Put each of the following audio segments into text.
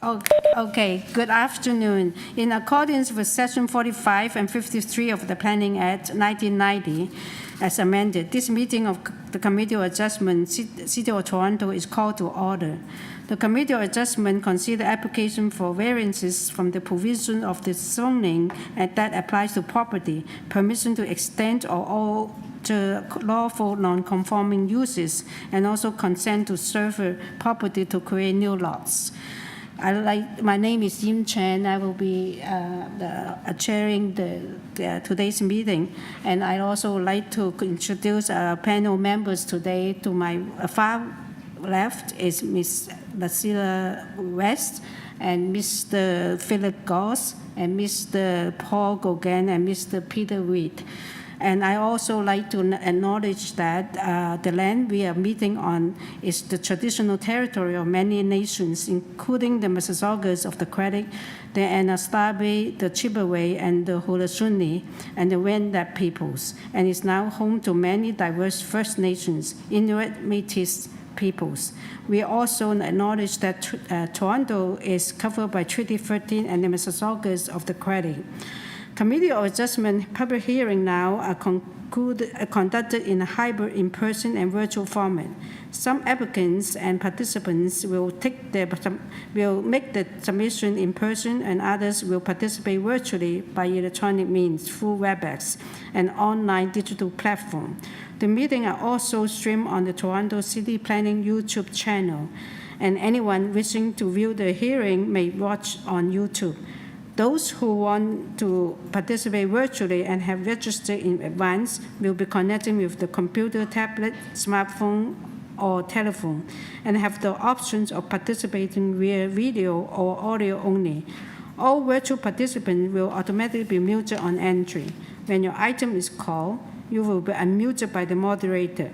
Okay, good afternoon. In accordance with Section 45 and 53 of the Planning Act 1990, as amended, this meeting of the Committee of Adjustment, City of Toronto, is called to order. The Committee of Adjustment consider application for variances from the provision of the zoning that applies to property, permission to extend or alter lawful non-conforming uses, and also consent to survey property to create new lots. My name is Yim Chen. I will be chairing today's meeting, and I'd also like to introduce our panel members today. To my far left is Ms. Lucilla West, and Mr. Philip Goss, and Mr. Paul Gauguin, and Mr. Peter Reed. And I also like to acknowledge that the land we are meeting on is the traditional territory of many nations, including the Mississaugas of the Credit, the Anasazi, the Chippewa, and the Haudenosaunee, and the Wendat peoples, and is now home to many diverse First Nations, Inuit, Métis peoples. We also acknowledge that Toronto is covered by Treaty 13 and the Mississaugas of the Credit. Committee of Adjustment public hearing now are conducted in a hybrid in-person and virtual format. Some applicants and participants will make the submission in person, and others will participate virtually by electronic means through WebEx, an online digital platform. The meeting are also streamed on the Toronto City Planning YouTube channel, and anyone wishing to view the hearing may watch on YouTube. Those who want to participate virtually and have registered in advance will be connecting with the computer, tablet, smartphone, or telephone, and have the options of participating via video or audio only. All virtual participants will automatically be muted on entry. When your item is called, you will be unmuted by the moderator,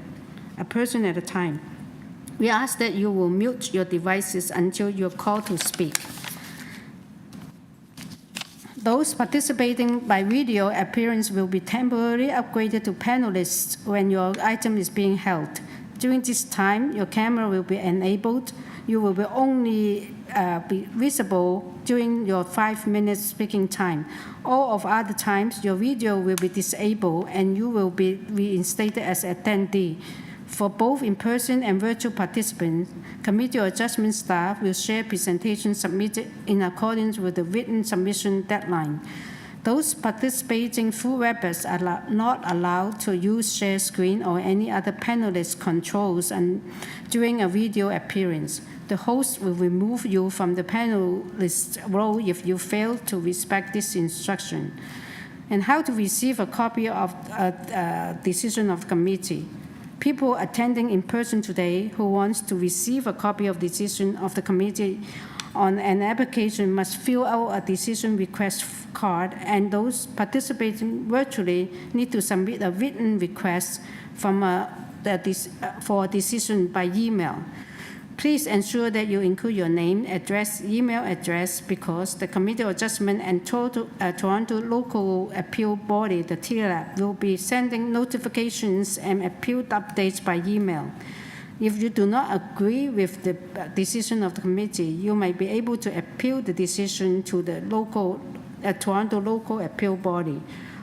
a person at a time. We ask that you will mute your devices until you're called to speak. Those participating by video appearance will be temporarily upgraded to panelists when your item is being held. During this time, your camera will be enabled. You will only be visible during your 5 minutes speaking time. All of other times, your video will be disabled and you will be reinstated as attendee. For both in-person and virtual participants, Committee of Adjustment staff will share presentations submitted in accordance with the written submission deadline. Those participating through WebEx are not allowed to use share screen or any other panelist controls during a video appearance. The host will remove you from the panelist role if you fail to respect this instruction. And how to receive a copy of a decision of committee. People attending in person today who wants to receive a copy of decision of the committee on an application must fill out a decision request card, and those participating virtually need to submit a written request for a decision by email. Please ensure that you include your name, address, email address, because the Committee of Adjustment and Toronto Local Appeal Body, the TLAB, will be sending notifications and appeal updates by email. If you do not agree with the decision of the committee, you may be able to appeal the decision to the Toronto Local Appeal Body,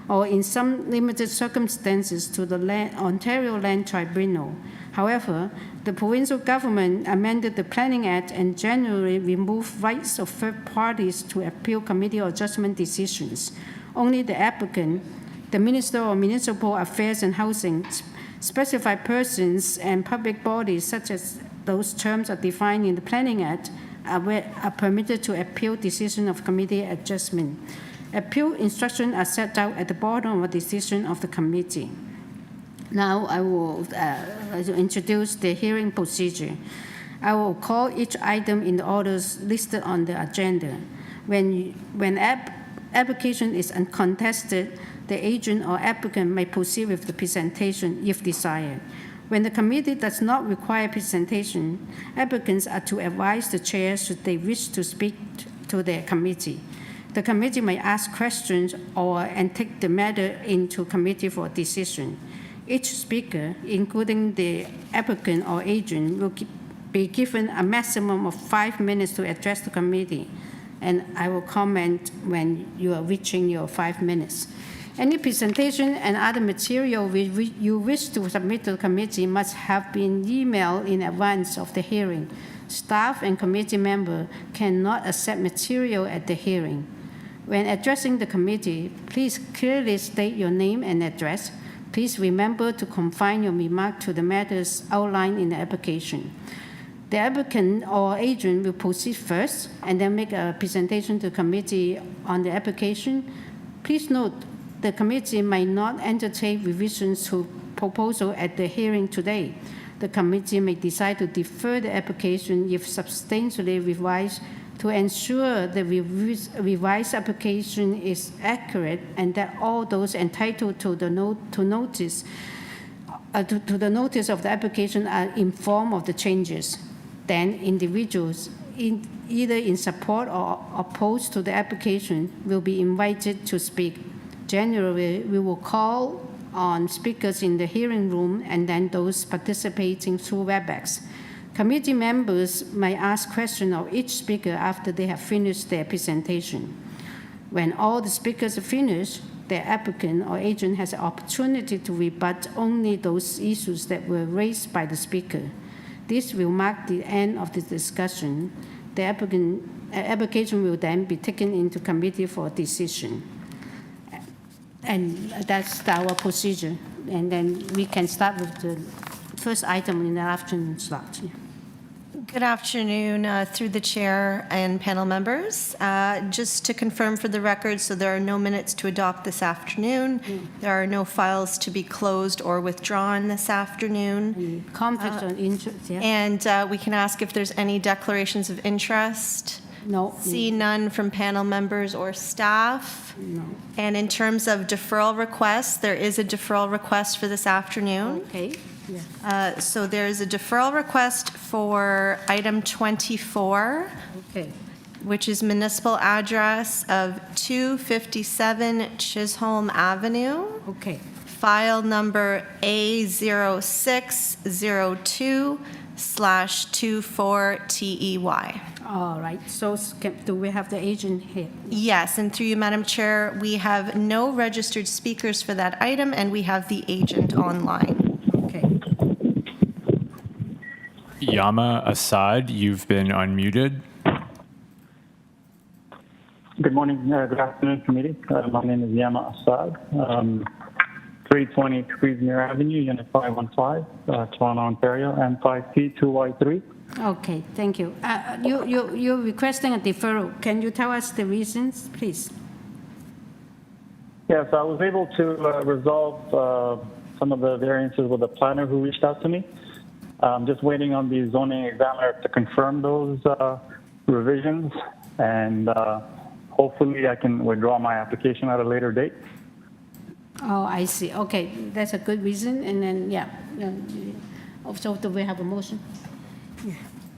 or in some limited circumstances to the Ontario Land Tribunal. However, the provincial government amended the Planning Act and generally removed rights of third parties to appeal Committee of Adjustment decisions. Only the applicant, the Minister of Municipal Affairs and Housing, specified persons, and public bodies, such as those terms are defined in the Planning Act, are permitted to appeal decision of Committee Adjustment. Appeal instructions are set out at the bottom of a decision of the committee. Now I will introduce the hearing procedure. I will call each item in the orders listed on the agenda. When application is uncontested, the agent or applicant may proceed with the presentation if desired. When the committee does not require presentation, applicants are to advise the chair should they wish to speak to their committee. The committee may ask questions and take the matter into committee for decision. Each speaker, including the applicant or agent, will be given a maximum of 5 minutes to address the committee, and I will comment when you are reaching your 5 minutes. Any presentation and other material you wish to submit to the committee must have been emailed in advance of the hearing. Staff and committee members cannot accept material at the hearing. When addressing the committee, please clearly state your name and address. Please remember to confine your remark to the matters outlined in the application. The applicant or agent will proceed first and then make a presentation to the committee on the application. Please note, the committee may not entertain revisions to proposal at the hearing today. The committee may decide to defer the application if substantially revised to ensure the revised application is accurate and that all those entitled to the notice of the application are informed of the changes. Then individuals either in support or opposed to the application will be invited to speak. Generally, we will call on speakers in the hearing room and then those participating through WebEx. Committee members may ask questions of each speaker after they have finished their presentation. When all the speakers are finished, the applicant or agent has an opportunity to rebut only those issues that were raised by the speaker. This will mark the end of the discussion. The application will then be taken into committee for decision. And that's our procedure. And then we can start with the first item in the afternoon slot. Good afternoon, through the chair and panel members. Just to confirm for the record, so there are no minutes to adopt this afternoon. There are no files to be closed or withdrawn this afternoon. Conflict of interest, yeah. And we can ask if there's any declarations of interest. No. See none from panel members or staff. No. And in terms of deferral requests, there is a deferral request for this afternoon. Okay. Yeah. So there's a deferral request for item 24, Okay. which is municipal address of 257 Chisholm Avenue, Okay. file number A0602/24TEY. All right. So do we have the agent here? Yes, and through you, Madam Chair, we have no registered speakers for that item, and we have the agent online. Okay. Yama Assad, you've been unmuted. Good morning, good afternoon, committee. My name is Yama Assad, 320 Queensmere Avenue, Unit 515, Toronto, Ontario, M5P2Y3. Okay, thank you. You're requesting a deferral. Can you tell us the reasons, please? Yes, I was able to resolve some of the variances with the planner who reached out to me. I'm just waiting on the zoning examiner to confirm those revisions, and hopefully I can withdraw my application at a later date. Oh, I see. Okay, that's a good reason. And then, yeah. So do we have a motion?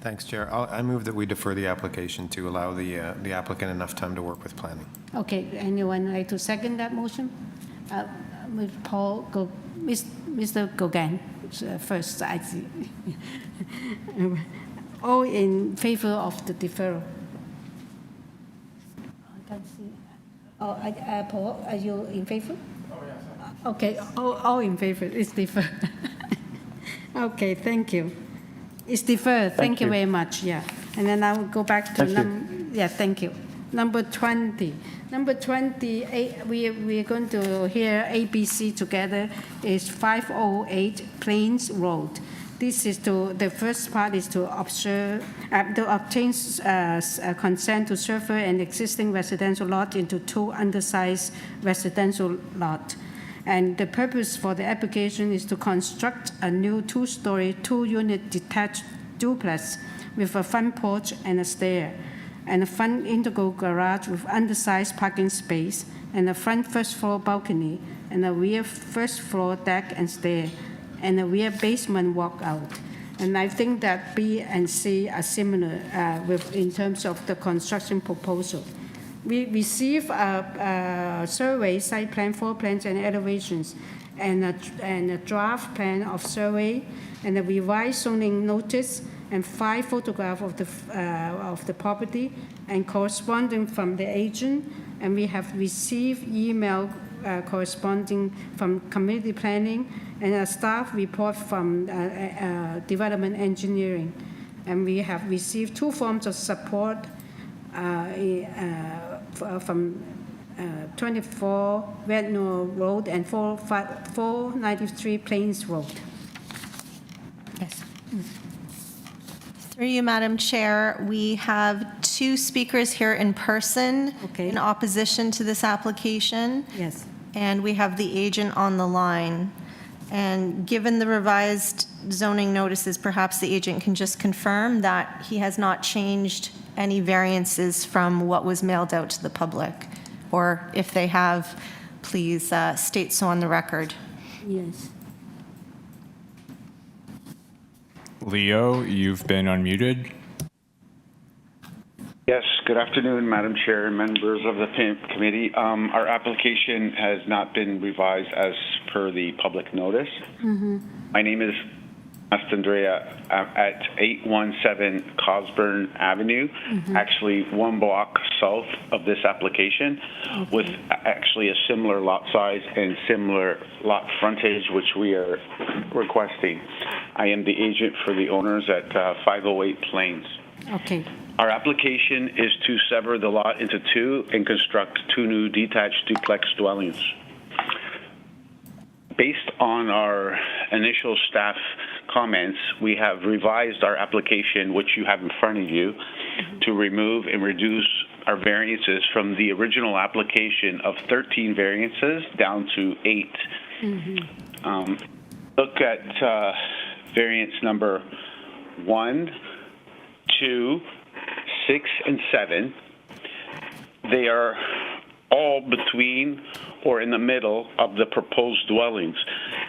Thanks, Chair. I move that we defer the application to allow the applicant enough time to work with planning. Okay, anyone like to second that motion? With Mr. Gauguin first, I see. All in favor of the deferral? I can't see. Oh, Paul, are you in favor? Oh, yes. Okay, all in favor. It's deferred. Okay, thank you. It's deferred. Thank you very much. Yeah. And then I will go back to thank you. Number 20. Number 28, we're going to hear ABC together, is 508 Plains Road. This is the first part is to obtain consent to transfer an existing residential lot into two undersized residential lots. And the purpose for the application is to construct a new two-story, two-unit detached duplex with a front porch and a stair, and a front integral garage with undersized parking space, and a front first-floor balcony, and a rear first-floor deck and stair, and a rear basement walkout. And I think that B and C are similar in terms of the construction proposal. We receive a survey, site plan, floor plans, and elevations, and a draft plan of survey, and a revised zoning notice, and 5 photographs of the property and corresponding from the agent, and we have received email corresponding from community planning and a staff report from development engineering. And we have received 2 forms of support from 24 Rednor Road and 493 Plains Road. Yes. Through you, Madam Chair, we have 2 speakers here in person Okay. in opposition to this application. Yes. And we have the agent on the line. And given the revised zoning notices, perhaps the agent can just confirm that he has not changed any variances from what was mailed out to the public. Or if they have, please state so on the record. Yes. Leo, you've been unmuted. Yes, good afternoon, Madam Chair and members of the committee. Our application has not been revised as per the public notice. My name is Astandrea at 817 Cosburn Avenue, actually 1 block south of this application, with actually a similar lot size and similar lot frontage, which we are requesting. I am the agent for the owners at 508 Plains. Okay. Our application is to sever the lot into 2 and construct 2 new detached duplex dwellings. Based on our initial staff comments, we have revised our application, which you have in front of you, to remove and reduce our variances from the original application of 13 variances down to 8. Look at variance number 1, 2, 6, and 7. They are all between or in the middle of the proposed dwellings,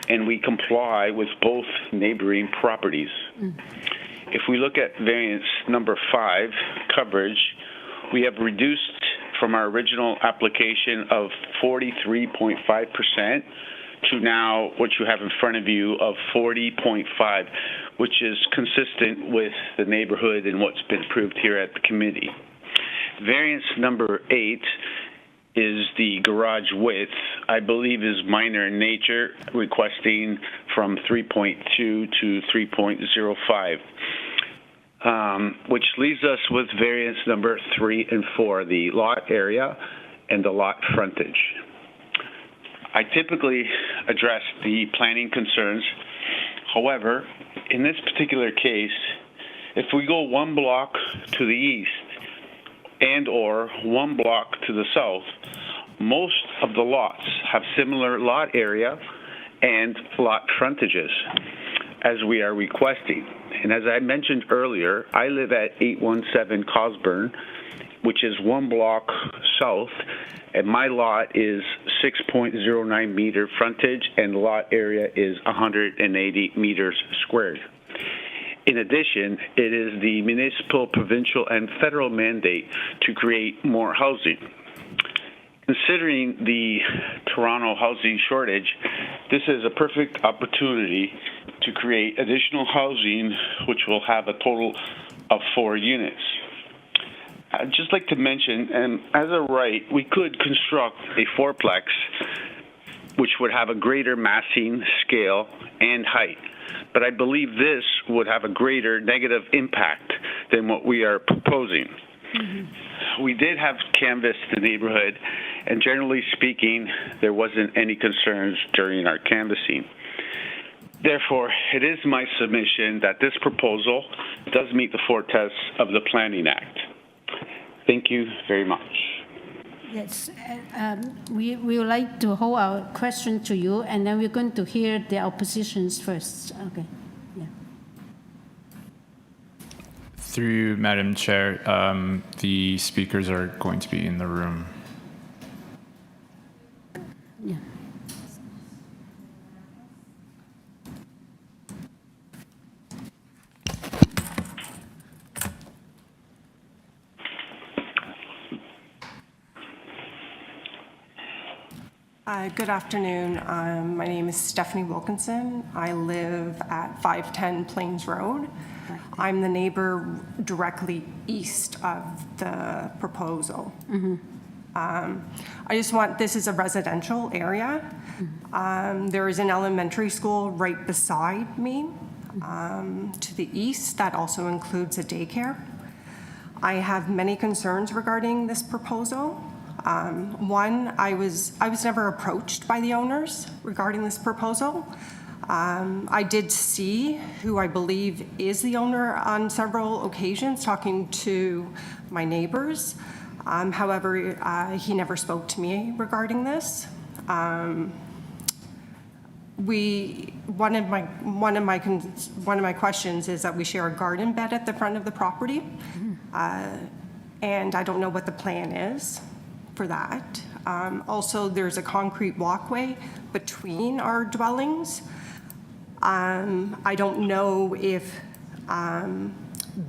and we comply with both neighboring properties. If we look at variance number 5, coverage, we have reduced from our original application of 43.5% to now what you have in front of you of 40.5, which is consistent with the neighborhood and what's been approved here at the committee. Variance number 8 is the garage width, I believe is minor in nature, requesting from 3.2 to 3.05, which leaves us with variance number 3 and 4, the lot area and the lot frontage. I typically address the planning concerns. However, in this particular case, if we go 1 block to the east and or 1 block to the south, most of the lots have similar lot area and lot frontages as we are requesting. And as I mentioned earlier, I live at 817 Cosburn, which is 1 block south, and my lot is 6.09 meter frontage and the lot area is 180 meters squared. In addition, it is the municipal, provincial, and federal mandate to create more housing. Considering the Toronto housing shortage, this is a perfect opportunity to create additional housing, which will have a total of 4 units. I'd just like to mention, and as a right, we could construct a 4-plex, which would have a greater massing scale and height. But I believe this would have a greater negative impact than what we are proposing. We did have canvassed the neighborhood, and generally speaking, there wasn't any concerns during our canvassing. Therefore, it is my submission that this proposal does meet the 4 tests of the Planning Act. Thank you very much. Yes, we would like to hold our question to you, and then we're going to hear the oppositions first. Okay. Yeah. Through you, Madam Chair, the speakers are going to be in the room. Yeah. Good afternoon. My name is Stephanie Wilkinson. I live at 510 Plains Road. I'm the neighbor directly east of the proposal. This is a residential area. There is an elementary school right beside me to the east that also includes a daycare. I have many concerns regarding this proposal. One, I was never approached by the owners regarding this proposal. I did see who I believe is the owner on several occasions talking to my neighbors. However, he never spoke to me regarding this. One of my questions is that we share a garden bed at the front of the property, and I don't know what the plan is for that. Also, there's a concrete walkway between our dwellings. I don't know if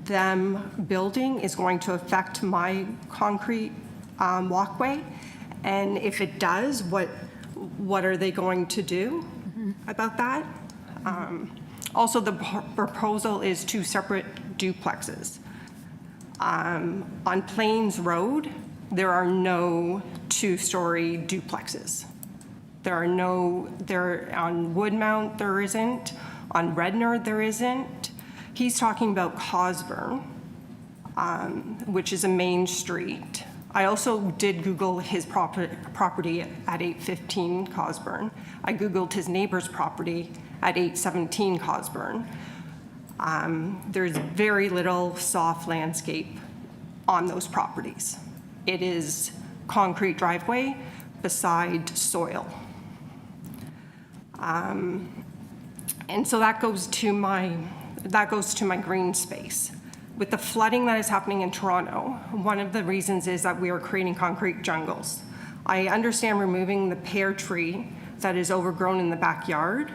them building is going to affect my concrete walkway, and if it does, what are they going to do about that? Also, the proposal is 2 separate duplexes. On Plains Road, there are no 2-story duplexes. There on Woodmount there isn't, on Redner there isn't. He's talking about Cosburn, which is a main street. I also did Google his property at 815 Cosburn. I Googled his neighbor's property at 817 Cosburn. There's very little soft landscape on those properties. It is concrete driveway beside soil. And so that goes to my green space. With the flooding that is happening in Toronto, one of the reasons is that we are creating concrete jungles. I understand removing the pear tree that is overgrown in the backyard.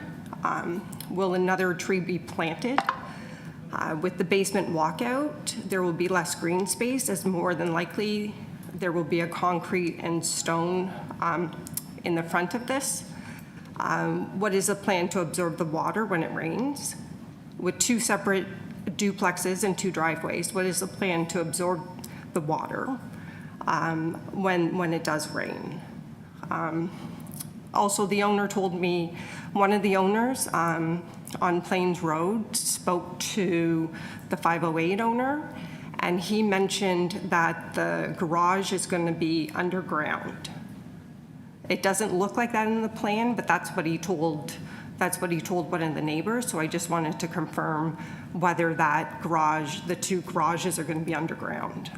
Will another tree be planted? With the basement walkout, there will be less green space, as more than likely there will be a concrete and stone in the front of this. What is the plan to absorb the water when it rains? With 2 separate duplexes and 2 driveways, what is the plan to absorb the water when it does rain? Also, the owner told me, one of the owners on Plains Road spoke to the 508 owner, and he mentioned that the garage is going to be underground. It doesn't look like that in the plan, but that's what he told one of the neighbors. So I just wanted to confirm whether that garage, the 2 garages, are going to be underground.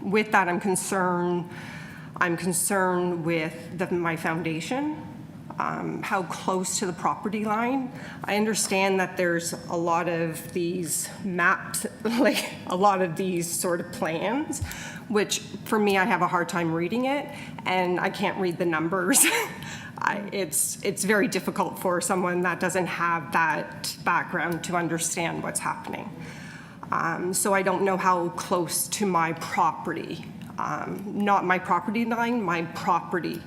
With that, I'm concerned with my foundation, how close to the property line. I understand that there's a lot of these maps, like a lot of these sort of plans, which for me, I have a hard time reading it, and I can't read the numbers. It's very difficult for someone that doesn't have that background to understand what's happening. So I don't know how close to my property, not my property line, my property,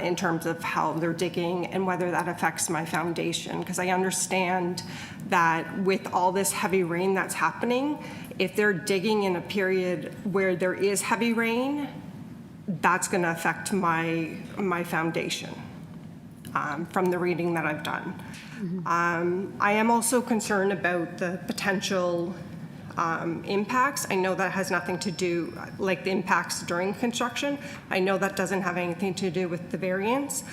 in terms of how they're digging and whether that affects my foundation. Because I understand that with all this heavy rain that's happening, if they're digging in a period where there is heavy rain, that's going to affect my foundation from the reading that I've done. I am also concerned about the potential impacts. I know that has nothing to do, like the impacts during construction. I know that doesn't have anything to do with the variance,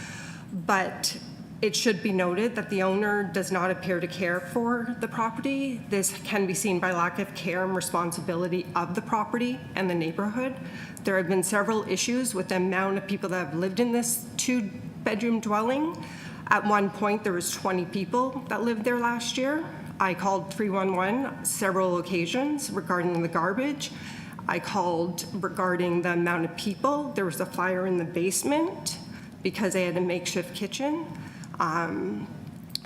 but it should be noted that the owner does not appear to care for the property. This can be seen by lack of care and responsibility of the property and the neighborhood. There have been several issues with the amount of people that have lived in this 2-bedroom dwelling. At one point, there was 20 people that lived there last year. I called 311 several occasions regarding the garbage. I called regarding the amount of people. There was a fire in the basement because they had a makeshift kitchen.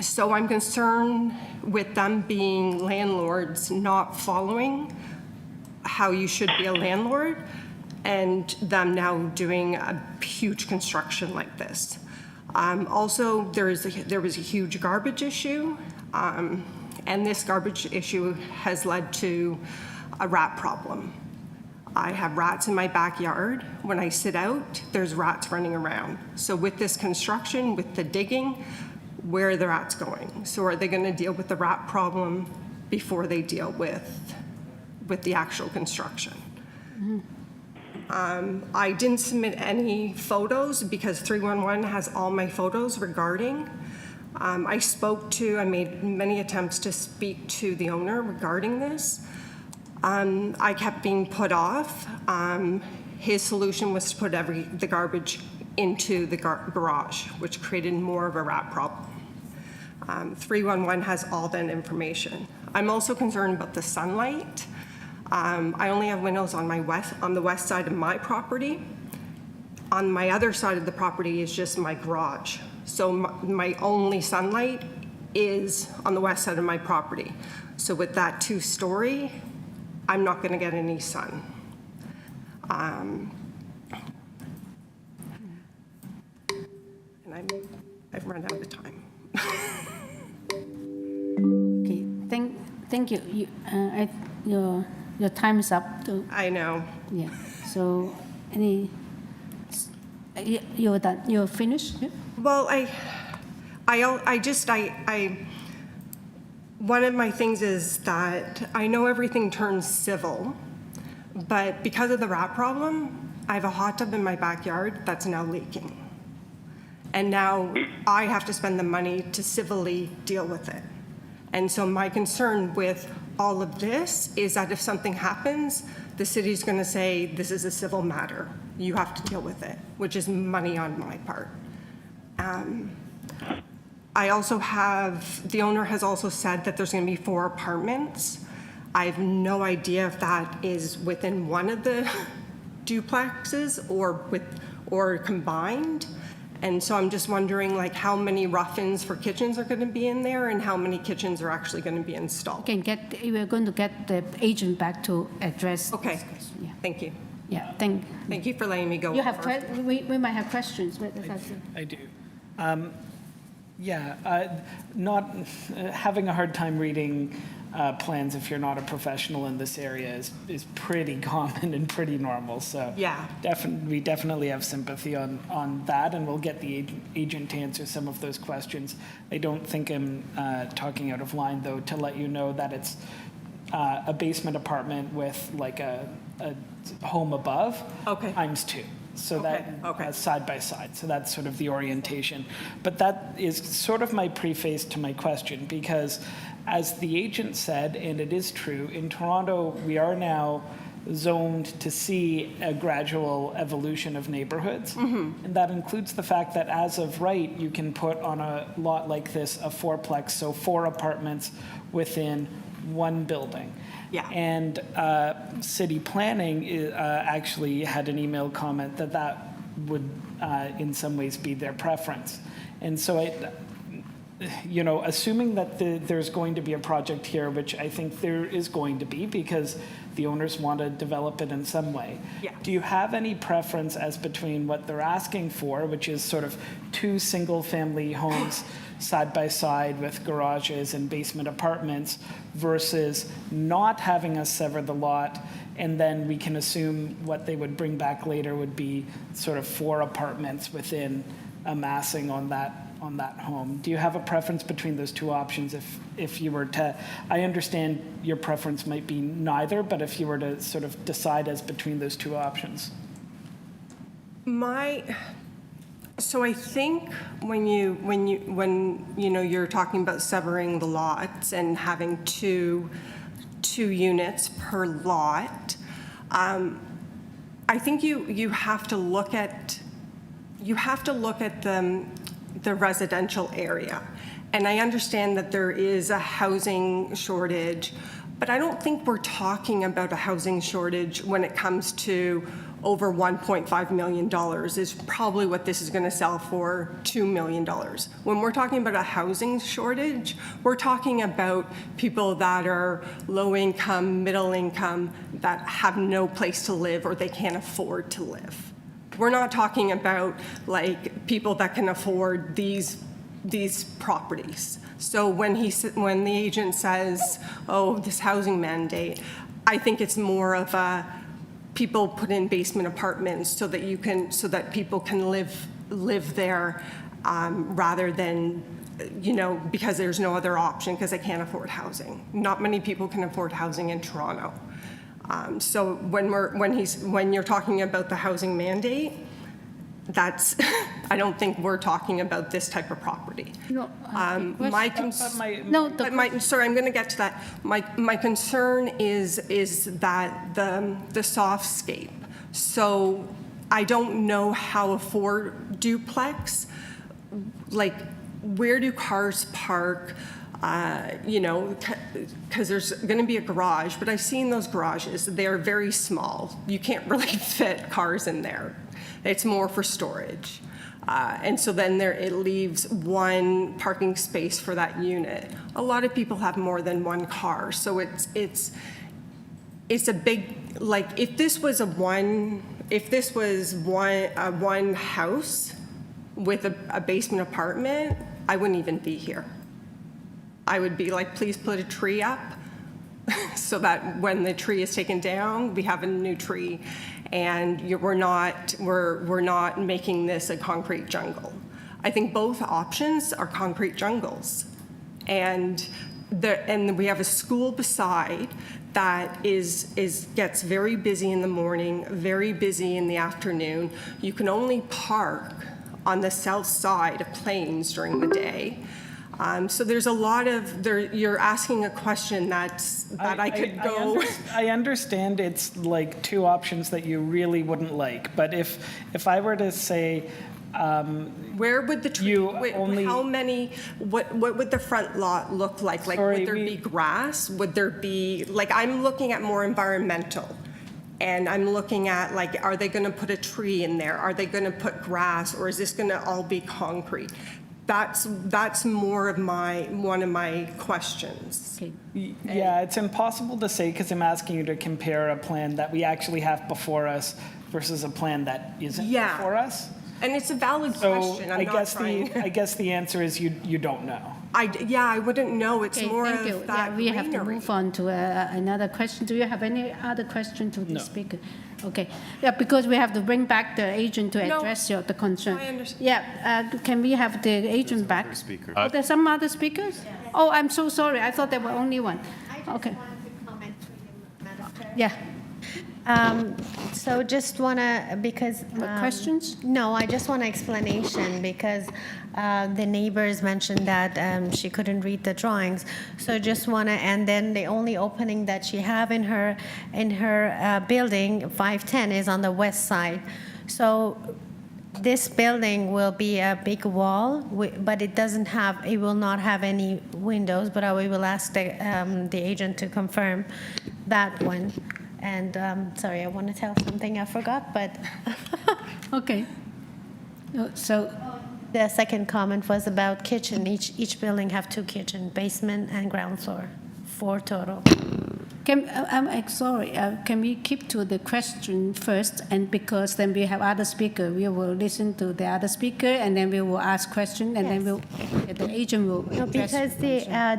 So I'm concerned with them being landlords not following how you should be a landlord. and them now doing a huge construction like this. Also, there was a huge garbage issue, and this garbage issue has led to a rat problem. I have rats in my backyard. When I sit out, there's rats running around. So with this construction, with the digging, where are the rats going? So are they going to deal with the rat problem before they deal with the actual construction? I didn't submit any photos because 311 has all my photos regarding. I made many attempts to speak to the owner regarding this. I kept being put off. His solution was to put the garbage into the garage, which created more of a rat problem. 311 has all that information. I'm also concerned about the sunlight. I only have windows on the west side of my property. On my other side of the property is just my garage. So my only sunlight is on the west side of my property. So with that 2-story, I'm not going to get any sun. And I've run out of time. Okay, thank you. Your time is up. I know. Yeah. So, you're done. You're finished. Yeah? Well, one of my things is that I know everything turns civil, but because of the rat problem, I have a hot tub in my backyard that's now leaking. And now I have to spend the money to civilly deal with it. And so my concern with all of this is that if something happens, the city's going to say, this is a civil matter. You have to deal with it, which is money on my part. The owner has also said that there's going to be 4 apartments. I have no idea if that is within one of the duplexes or combined. And so I'm just wondering, like, how many rough-ins for kitchens are going to be in there and how many kitchens are actually going to be installed. We're going to get the agent back to address Okay. this question. Yeah. Thank you. Yeah, Thank you for letting me go. You have over. we might have questions. But I do. Not having a hard time reading plans if you're not a professional in this area is pretty common and pretty normal. So Yeah. we definitely have sympathy on that, and we'll get the agent to answer some of those questions. I don't think I'm talking out of line, though, to let you know that it's a basement apartment with like a home above Okay. times 2. So Okay, that okay. side by side. So that's sort of the orientation. But that is sort of my preface to my question, because as the agent said, and it is true, in Toronto, we are now zoned to see a gradual evolution of neighborhoods. Mm-hmm. And that includes the fact that as of right, you can put on a lot like this a 4-plex, so 4 apartments within one building. Yeah. And city planning actually had an email comment that would in some ways be their preference. And so assuming that there's going to be a project here, which I think there is going to be because the owners want to develop it in some way. Yeah. Do you have any preference as between what they're asking for, which is sort of 2 single-family homes side by side with garages and basement apartments, versus not having us sever the lot, and then we can assume what they would bring back later would be sort of 4 apartments within amassing on that home? Do you have a preference between those 2 options? If you were to, I understand your preference might be neither, but if you were to sort of decide as between those 2 options. So I think when you're talking about severing the lots and having two units per lot, I think you have to look at the residential area. And I understand that there is a housing shortage, but I don't think we're talking about a housing shortage when it comes to over $1.5 million is probably what this is going to sell for, $2 million. When we're talking about a housing shortage, we're talking about people that are low income, middle income, that have no place to live or they can't afford to live. We're not talking about like people that can afford these properties. So when the agent says, "Oh, this housing mandate," I think it's more of a people put in basement apartments so that people can live there rather than because there's no other option because they can't afford housing. Not many people can afford housing in Toronto. So when you're talking about the housing mandate, that's I don't think we're talking about this type of property. No, Sorry, I'm going to get to that. My concern is that the softscape. So I don't know how a four duplex, like where do cars park? Because there's going to be a garage, but I've seen those garages. They're very small. You can't really fit cars in there. It's more for storage. And so then it leaves one parking space for that unit. A lot of people have more than one car. So it's a big, like if this was one house with a basement apartment, I wouldn't even be here. I would be like, please put a tree up so that when the tree is taken down, we have a new tree, and we're not making this a concrete jungle. I think both options are concrete jungles, and we have a school beside that gets very busy in the morning, very busy in the afternoon. You can only park on the south side of Plains during the day. So there's a lot of you're asking a question that I could go. I understand it's like two options that you really wouldn't like, but if I were to say, where would the tree? How many? What would the front lot look like? Like, would there be grass? Would there be like? I'm looking at more environmental. And I'm looking at, like, are they going to put a tree in there? Are they going to put grass? Or is this going to all be concrete? That's more of one of my questions. Okay. Yeah, it's impossible to say because I'm asking you to compare a plan that we actually have before us versus a plan that isn't before us. And it's a valid question. I guess the answer is you don't know. I wouldn't know. It's Okay, more thank of you. that We have to greenery. move on to another question. Do you have any other question to the No. speaker? Okay. Yeah, because we have to bring back the agent to No. address the concern. I understand. Yeah, can we have the agent back? speaker. Oh, there's some other speakers? Oh, I'm so sorry. I thought there were only one. Okay. wanted to comment to you, Madam Chair. Yeah. So just want to, because... Questions? No, I just want an explanation because the neighbors mentioned that she couldn't read the drawings. So just want to, and then the only opening that she have in her building, 510, is on the west side. So this building will be a big wall, but it will not have any windows, but we will ask the agent to confirm that one. And sorry, I want to tell something I forgot, but Okay. So, the second comment was about kitchen. Each building have 2 kitchen, basement and ground floor, 4 total. I'm sorry, can we keep to the question first? And because then we have other speaker, we will listen to the other speaker, and then we will ask question, and then the agent will No, address because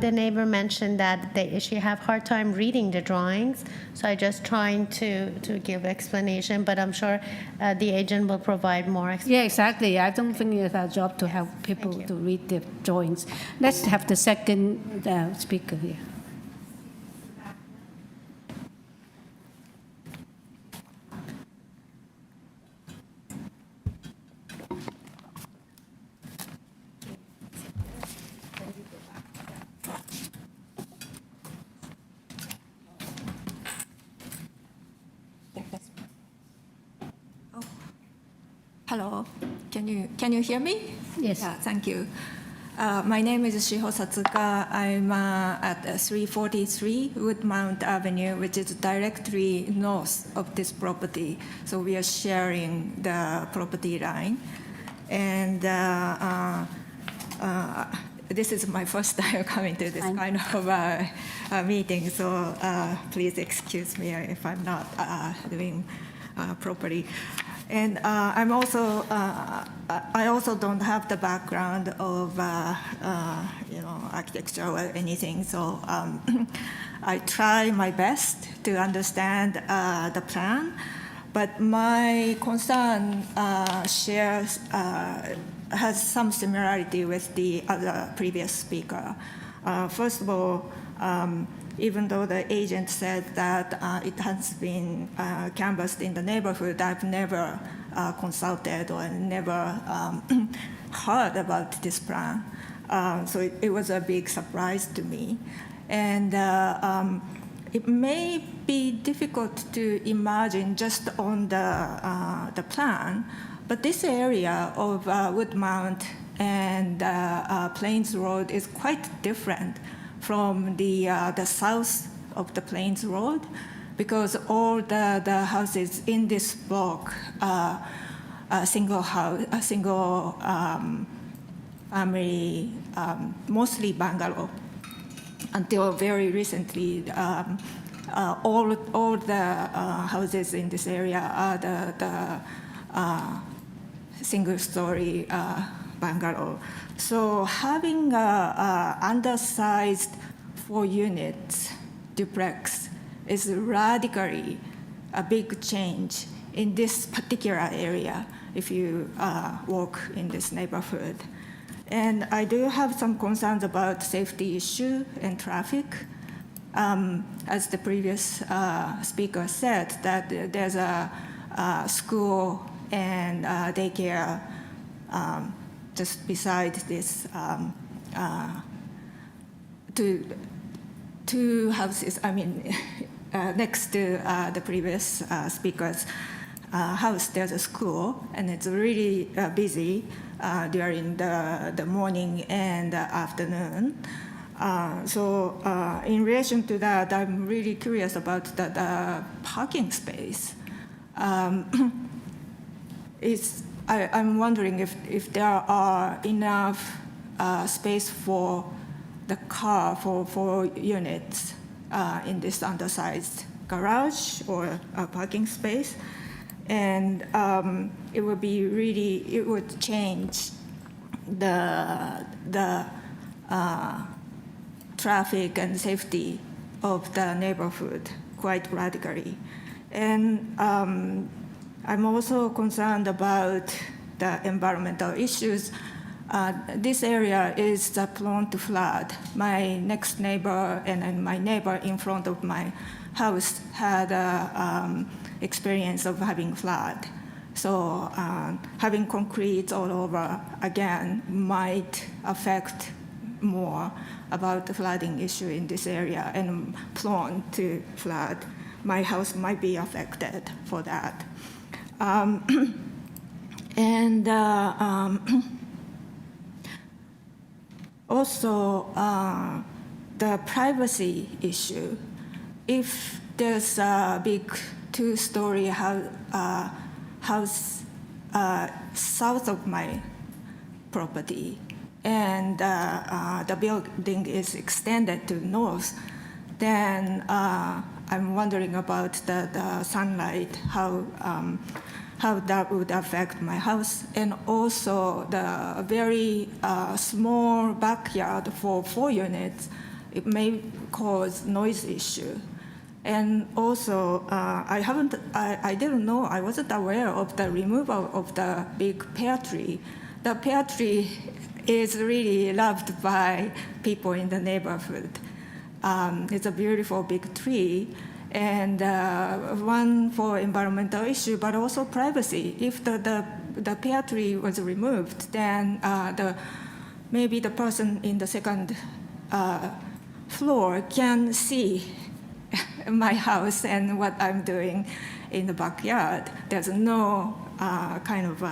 the neighbor mentioned that she have hard time reading the drawings, so I just trying to give explanation, but I'm sure the agent will provide more explanation. Yeah, exactly. I don't think it's our job to help people to read the drawings. Let's have the second speaker here. Hello, can you hear me? Yes. Yeah, thank you. My name is Shiho Satsuka. I'm at 343 Woodmount Avenue, which is directly north of this property. So we are sharing the property line. And this is my first time coming to this kind of meeting, so please excuse me if I'm not doing properly. And I'm also, I also don't have the background of, architecture or anything. So I try my best to understand the plan, but my concern has some similarity with the other previous speaker. First of all, even though the agent said that it has been canvassed in the neighborhood, I've never consulted or never heard about this plan. So it was a big surprise to me. And it may be difficult to imagine just on the plan, but this area of Woodmount and Plains Road is quite different from the south of the Plains Road, because all the houses in this block are a single house, a single family, mostly bungalow. Until very recently, all the houses in this area are the single-story bungalow. So having undersized 4-unit duplex is radically a big change in this particular area if you walk in this neighborhood. And I do have some concerns about safety issue and traffic. As the previous speaker said, that there's a school and daycare just beside this two houses, next to the previous speaker's house, there's a school, and it's really busy during the morning and afternoon. So in relation to that, I'm really curious about the parking space. I'm wondering if there are enough space for the car for 4 units in this undersized garage or parking space. And it would change the traffic and safety of the neighborhood quite radically. And I'm also concerned about the environmental issues. This area is prone to flood. My next neighbor and my neighbor in front of my house had experience of having flood. So having concrete all over again might affect more about the flooding issue in this area and prone to flood. My house might be affected for that. Also, the privacy issue. If there's a big 2-story house south of my property, and the building is extended to north, then I'm wondering about the sunlight, how that would affect my house, and also the very small backyard for 4 units. It may cause noise issue. And also, I didn't know, I wasn't aware of the removal of the big pear tree. The pear tree is really loved by people in the neighborhood. It's a beautiful big tree, and one for environmental issue, but also privacy. If the pear tree was removed, then maybe the person in the second floor can see my house and what I'm doing in the backyard. There's no kind of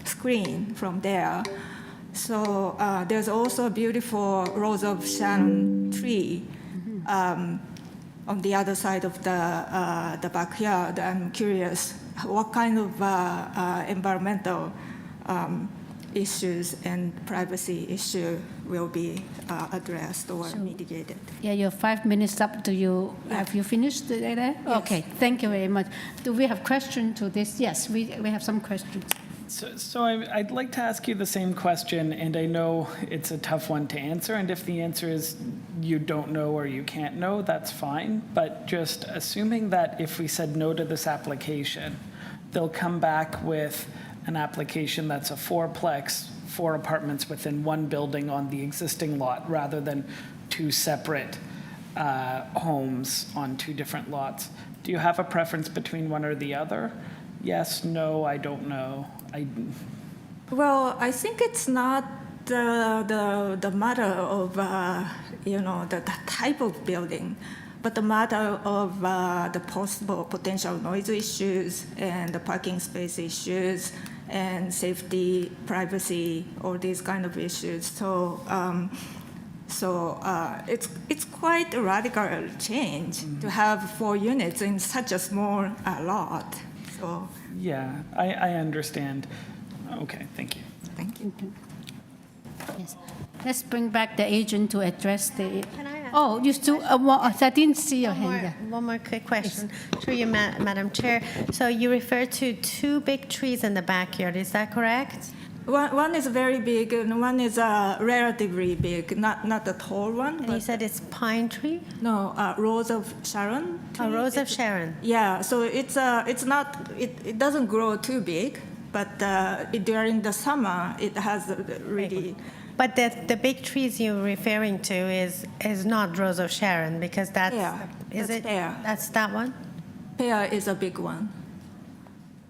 screen from there. So there's also a beautiful Rose of Sharon tree on the other side of the backyard. I'm curious what kind of environmental issues and privacy issue will be addressed or mitigated. Yeah, your 5 minutes up. Do you have you finished there? Yes. Okay, thank you very much. Do we have questions to this? Yes, we have some questions. So I'd like to ask you the same question, and I know it's a tough one to answer, and if the answer is you don't know or you can't know, that's fine. But just assuming that if we said no to this application, they'll come back with an application that's a fourplex, 4 apartments within one building on the existing lot, rather than 2 separate homes on 2 different lots. Do you have a preference between one or the other? Yes, no, I don't know. Well, I think it's not the matter of the type of building, but the matter of the possible potential noise issues and the parking space issues and safety, privacy, all these kind of issues. So it's quite a radical change to have 4 units in such a small lot. So. Yeah, I understand. Okay, thank you. Thank you. Yes. Let's bring back the agent to address the. Can I ask Oh, you still. I didn't see your hand. Yeah. One more quick question through you, Madam Chair. So you referred to 2 big trees in the backyard, is that correct? One is very big, and one is relatively big, not the tall one. And you said it's pine tree? No, Rose of Sharon. A Rose of Sharon. Yeah, so it doesn't grow too big, but during the summer it has really. But the big trees you're referring to is not Rose of Sharon, because that's that's it? pear. That's that one. Pear is a big one.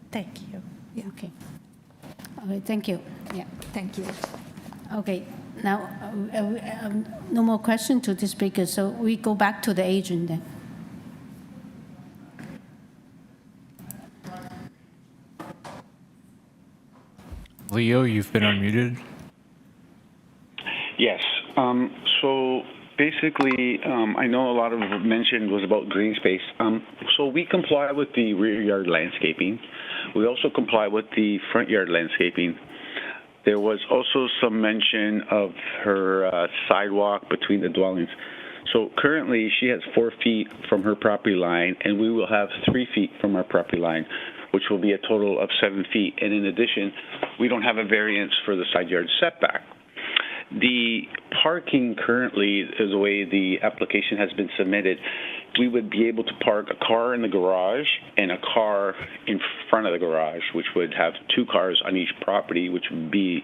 Thank you. Yeah. Okay. Okay, thank you. Yeah. Thank you. Okay. Now, no more questions to the speaker, so we go back to the agent then. Leo, you've been unmuted. Yes. So basically, I know a lot of what mentioned was about green space. So we comply with the rear yard landscaping. We also comply with the front yard landscaping. There was also some mention of her sidewalk between the dwellings. So currently, she has 4 feet from her property line, and we will have 3 feet from our property line, which will be a total of 7 feet. And in addition, we don't have a variance for the side yard setback. The parking currently, is the way the application has been submitted, we would be able to park a car in the garage and a car in front of the garage, which would have 2 cars on each property, which would be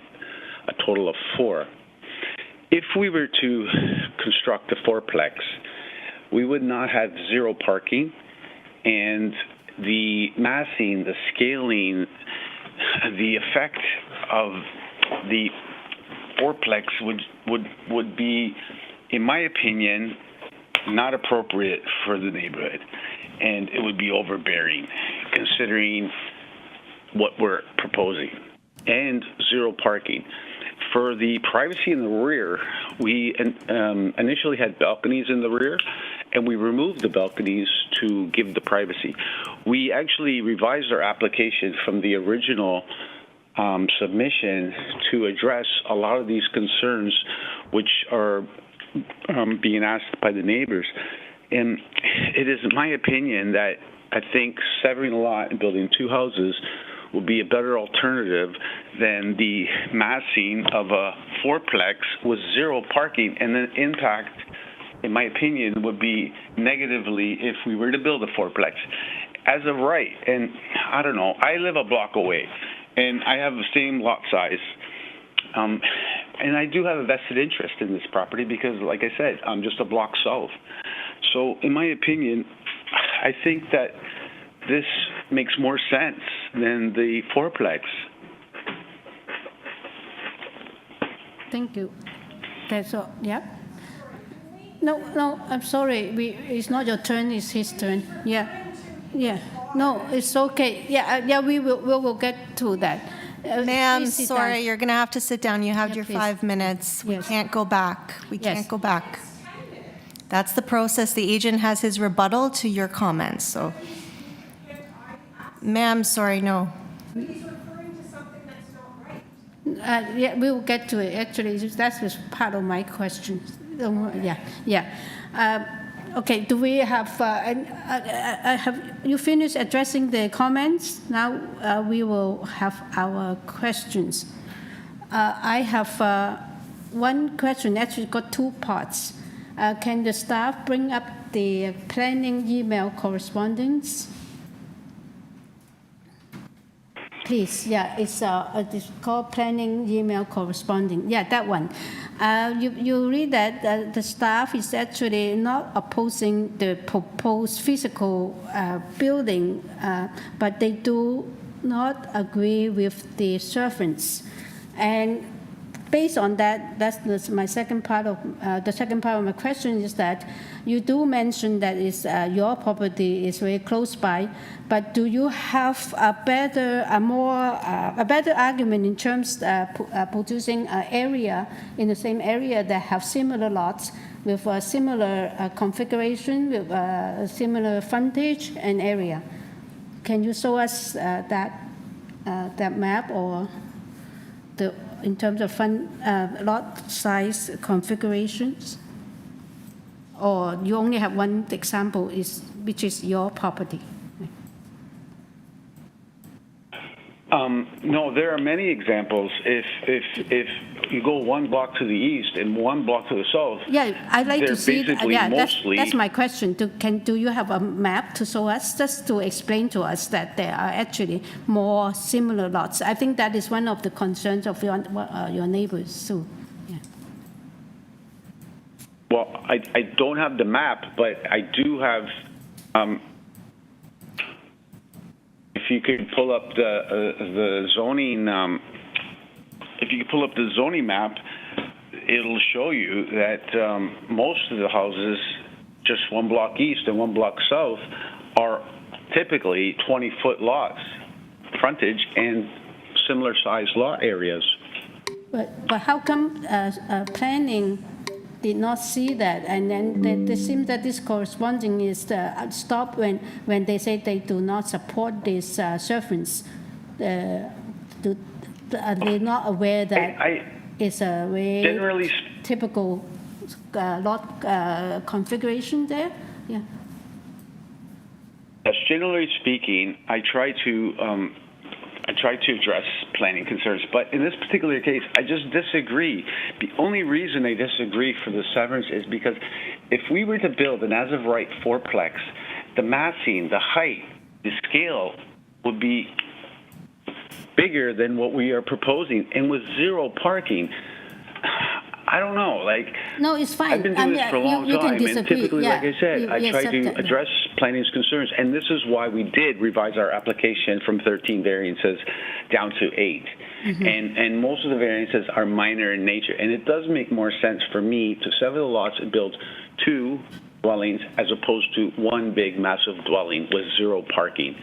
a total of 4. If we were to construct a fourplex, we would not have 0 parking, and the massing, the scaling, the effect of the fourplex would be, in my opinion, not appropriate for the neighborhood, and it would be overbearing considering what we're proposing, and 0 parking. For the privacy in the rear, we initially had balconies in the rear, and we removed the balconies to give the privacy. We actually revised our application from the original submission to address a lot of these concerns which are being asked by the neighbors. And it is my opinion that I think severing the lot and building 2 houses will be a better alternative than the massing of a fourplex with 0 parking, and the impact, in my opinion, would be negatively if we were to build a fourplex. As of right, and I don't know, I live a block away, and I have the same lot size, and I do have a vested interest in this property because, like I said, I'm just a block south. So, in my opinion, I think that this makes more sense than the fourplex. Thank you. That's all. Yeah. No, I'm sorry. It's not your turn. It's his turn. Yeah. No, it's okay. Yeah. We will get to that. Ma'am, please sit sorry, down. you're going to have to sit down. You have Yeah, your please. 5 minutes. We Yes. can't go back. We Yes. can't go back. That's the process. The agent has his rebuttal to your comments, so. Ma'am, sorry, no. Yeah, we will get to it. Actually, that was part of my question. Yeah. Okay, do we have, have you finished addressing the comments? Now we will have our questions. I have one question, actually got two parts. Can the staff bring up the planning email correspondence? Please, yeah, it's called planning email corresponding. Yeah, that one. You read that the staff is actually not opposing the proposed physical building, but they do not agree with the servants. And based on that, that's my second part of the second part of my question is that you do mention that your property is very close by, but do you have a better argument in terms of producing an area in the same area that have similar lots with a similar configuration, with a similar frontage and area? Can you show us that map or in terms of lot size configurations? Or you only have one example, which is your property? No, there are many examples. If you go one block to the east and one block to the south, yeah, I'd like to see. Yeah, mostly, that's my question. Do you have a map to show us, just to explain to us that there are actually more similar lots? I think that is one of the concerns of your neighbors too. Yeah. Well, I don't have the map, but I do have. If you could pull up the zoning, if you could pull up the zoning map, it'll show you that most of the houses, just one block east and one block south, are typically 20-foot lots, frontage, and similar sized lot areas. But how come planning did not see that, and then it seems that this corresponding is stopped when they say they do not support these servants. Are they not aware that it's a very typical lot configuration there? Yeah. Yes, generally speaking, I try to address planning concerns, but in this particular case, I just disagree. The only reason I disagree for the severance is because if we were to build an as-of-right fourplex, the massing, the height, the scale would be bigger than what we are proposing, and with zero parking. I don't know, no, it's fine. I've been doing this for a long time, and typically, yeah, like I said, I try to address planning's concerns, and this is why we did revise our application from 13 variances down to 8. Mm-hmm. And most of the variances are minor in nature, and it does make more sense for me to sever the lots and build 2 dwellings as opposed to one big, massive dwelling with zero parking.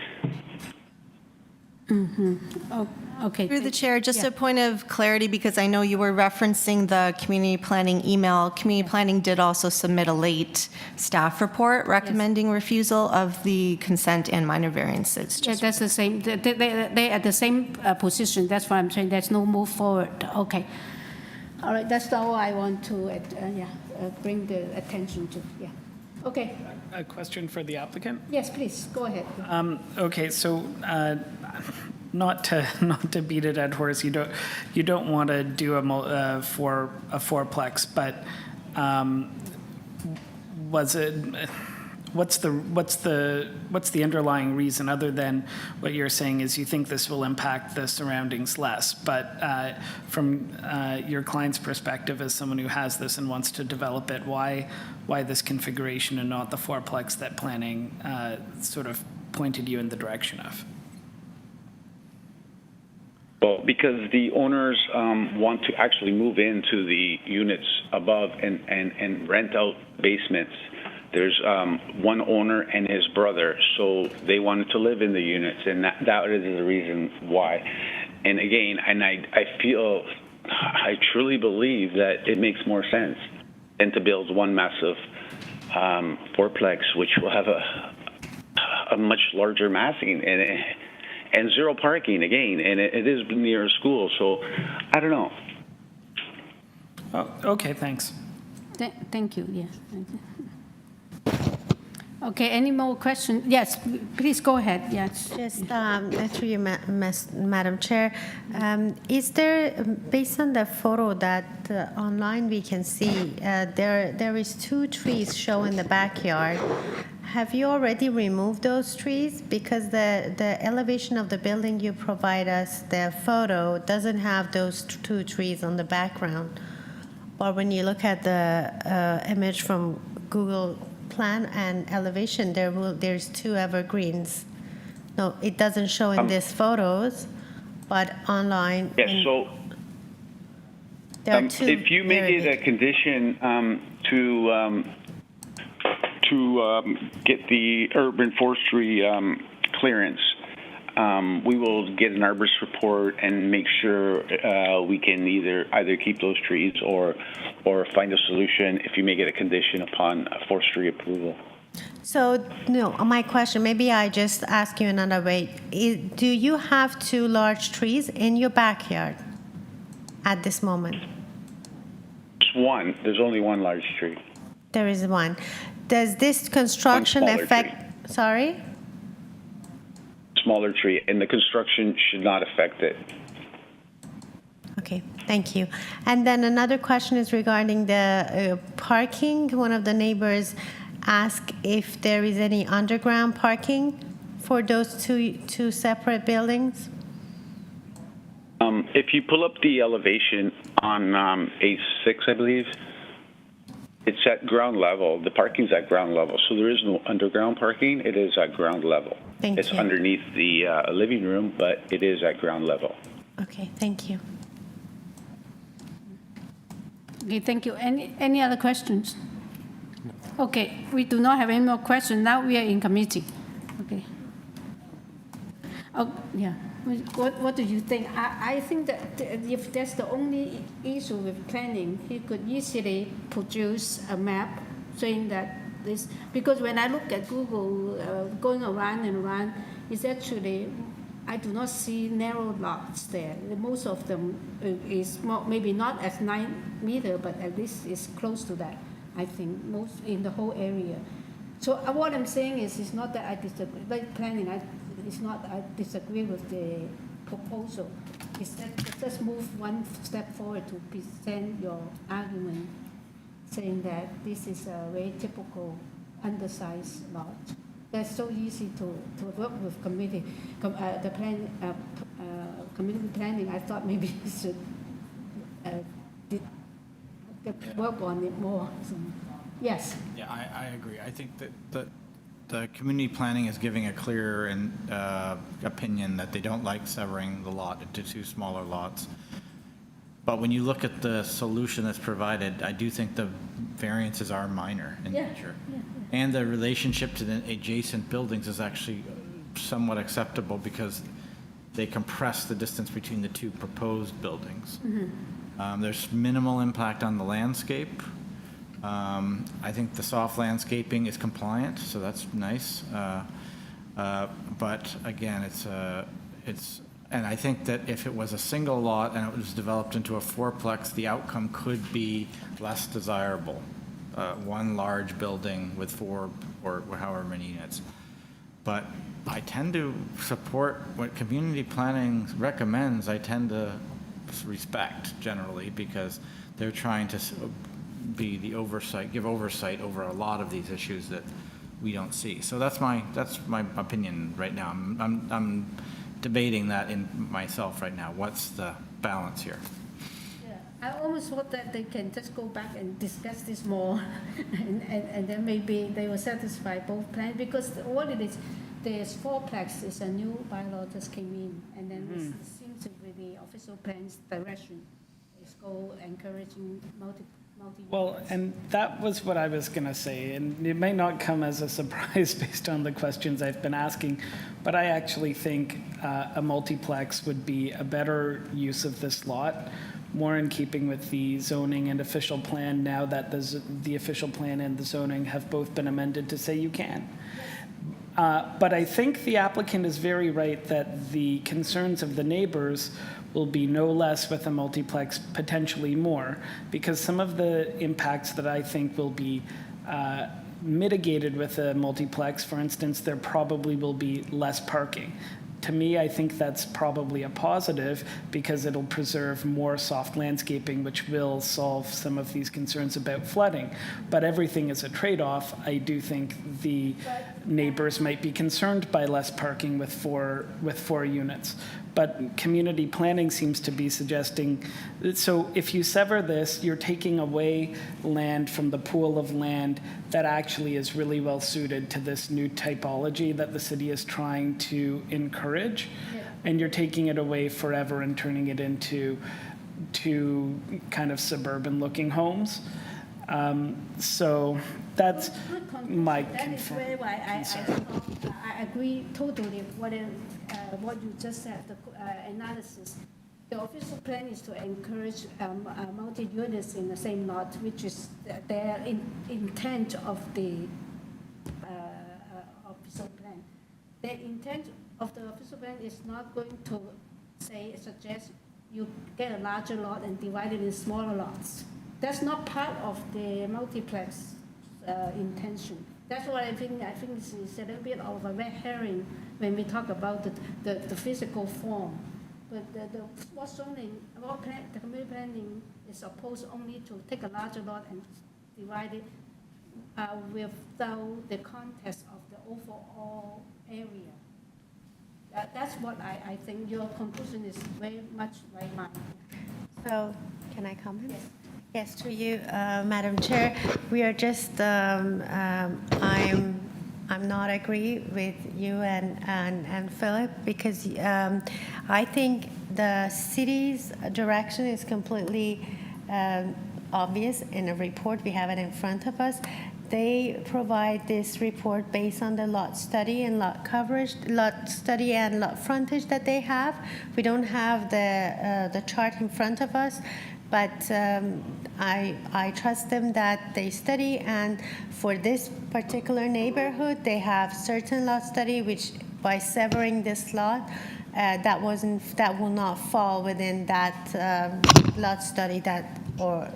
Mm-hmm. Oh, okay. Through the chair, just a point of clarity, because I know you were referencing the community planning email. Community planning did also submit a late staff report recommending refusal of the consent and minor variances. Yeah, that's the same. They are the same position. That's why I'm saying there's no move forward. Okay. All right. That's all I want to bring the attention to. Yeah. Okay. A question for the applicant? Yes, please, go ahead. Okay, so not to beat a dead horse, you don't want to do a fourplex, but was it? What's the underlying reason, other than what you're saying is you think this will impact the surroundings less? But from your client's perspective, as someone who has this and wants to develop it, why this configuration and not the fourplex that planning sort of pointed you in the direction of? Well, because the owners want to actually move into the units above and rent out basements. There's one owner and his brother, so they wanted to live in the units, and that is the reason why. And again, I feel, I truly believe that it makes more sense than to build one massive fourplex, which will have a much larger massing and zero parking again, and it is near a school, so I don't know. Oh, okay, thanks. Thank you, yes. Okay, any more questions? Yes, please go ahead, yes. Just through you, Madam Chair, is there, based on the photo that online we can see, there is 2 trees shown in the backyard. Have you already removed those trees? Because the elevation of the building you provide us, the photo, doesn't have those 2 trees on the background. Or when you look at the image from Google Plan and elevation, there's 2 evergreens. No, it doesn't show in these photos, but online. Yes, so there are 2. if you make it a condition to get the urban forestry clearance, we will get an arborist report and make sure we can either keep those trees or find a solution if you make it a condition upon forestry approval. So, no, my question, maybe I just ask you another way. Do you have 2 large trees in your backyard at this moment? Just one. There's only one large tree. There is one. Does this construction One smaller affect, sorry? Smaller tree, and the construction should not affect it. Okay, thank you. And then another question is regarding the parking. One of the neighbors asked if there is any underground parking for those two separate buildings. If you pull up the elevation on A6, I believe, it's at ground level. The parking's at ground level, so there is no underground parking. It is at ground level. It's underneath the living room, but it is at ground level. Okay, thank you. Okay, thank you. Any other questions? Okay, we do not have any more questions. Now we are in committee. Okay. Oh, yeah. What do you think? I think that if that's the only issue with planning, he could easily produce a map saying that this, because when I look at Google going around and around, it's actually, I do not see narrow lots there. Most of them is more, maybe not as 9 meters, but at least it's close to that, I think, most in the whole area. So what I'm saying is, it's not that I disagree, like planning, it's not I disagree with the proposal. It's that just move one step forward to present your argument, saying that this is a very typical undersized lot. That's so easy to work with committee, the plan, community planning. I thought maybe we should work on it more. So, yes. Yeah, I agree. I think that the community planning is giving a clear opinion that they don't like severing the lot into 2 smaller lots. But when you look at the solution that's provided, I do think the variances are minor in nature. Yeah. And the relationship to the adjacent buildings is actually somewhat acceptable because they compress the distance between the 2 proposed buildings. Mm-hmm. There's minimal impact on the landscape. I think the soft landscaping is compliant, so that's nice. But again, and I think that if it was a single lot and it was developed into a fourplex, the outcome could be less desirable. One large building with 4 or however many units. But I tend to support what community planning recommends. I tend to respect generally because they're trying to be the oversight, give oversight over a lot of these issues that we don't see. So that's my opinion right now. I'm debating that in myself right now. What's the balance here? Yeah, I almost thought that they can just go back and discuss this more, and then maybe they will satisfy both plans, because what it is, there's fourplex is a new bylaw just came in, and then it seems to be the official plan's direction is go encouraging Well, and that was what I was going to say, and it may not come as a surprise based on the questions I've been asking, but I actually think a multiplex would be a better use of this lot, more in keeping with the zoning and official plan now that the official plan and the zoning have both been amended to say you can. But I think the applicant is very right that the concerns of the neighbors will be no less with a multiplex, potentially more, because some of the impacts that I think will be mitigated with a multiplex, for instance, there probably will be less parking. To me, I think that's probably a positive because it'll preserve more soft landscaping, which will solve some of these concerns about flooding. But everything is a trade-off. I do think the neighbors might be concerned by less parking with four units. But community planning seems to be suggesting, so if you sever this, you're taking away land from the pool of land that actually is really well suited to this new typology that the city is trying to encourage. Yeah. And you're taking it away forever and turning it into kind of suburban looking homes. So that's my concern. That is very why I agree totally with what you just said, the analysis. The official plan is to encourage multi-units in the same lot, which is their intent of the official plan. The intent of the official plan is not going to suggest you get a larger lot and divide it in smaller lots. That's not part of the multiplex intention. That's what I think it's a little bit of a red herring when we talk about the physical form. But the community planning is supposed only to take a larger lot and divide it without the context of the overall area. That's what I think your conclusion is very much like mine. So, can I comment? Yes. Yes, to you, Madam Chair. We are just, I'm not agree with you and Philip because I think the city's direction is completely obvious in a report. We have it in front of us. They provide this report based on the lot study and lot coverage, lot study and lot frontage that they have. We don't have the chart in front of us. But I trust them that they study, and for this particular neighborhood, they have certain lot study, which by severing this lot, that will not fall within that lot study or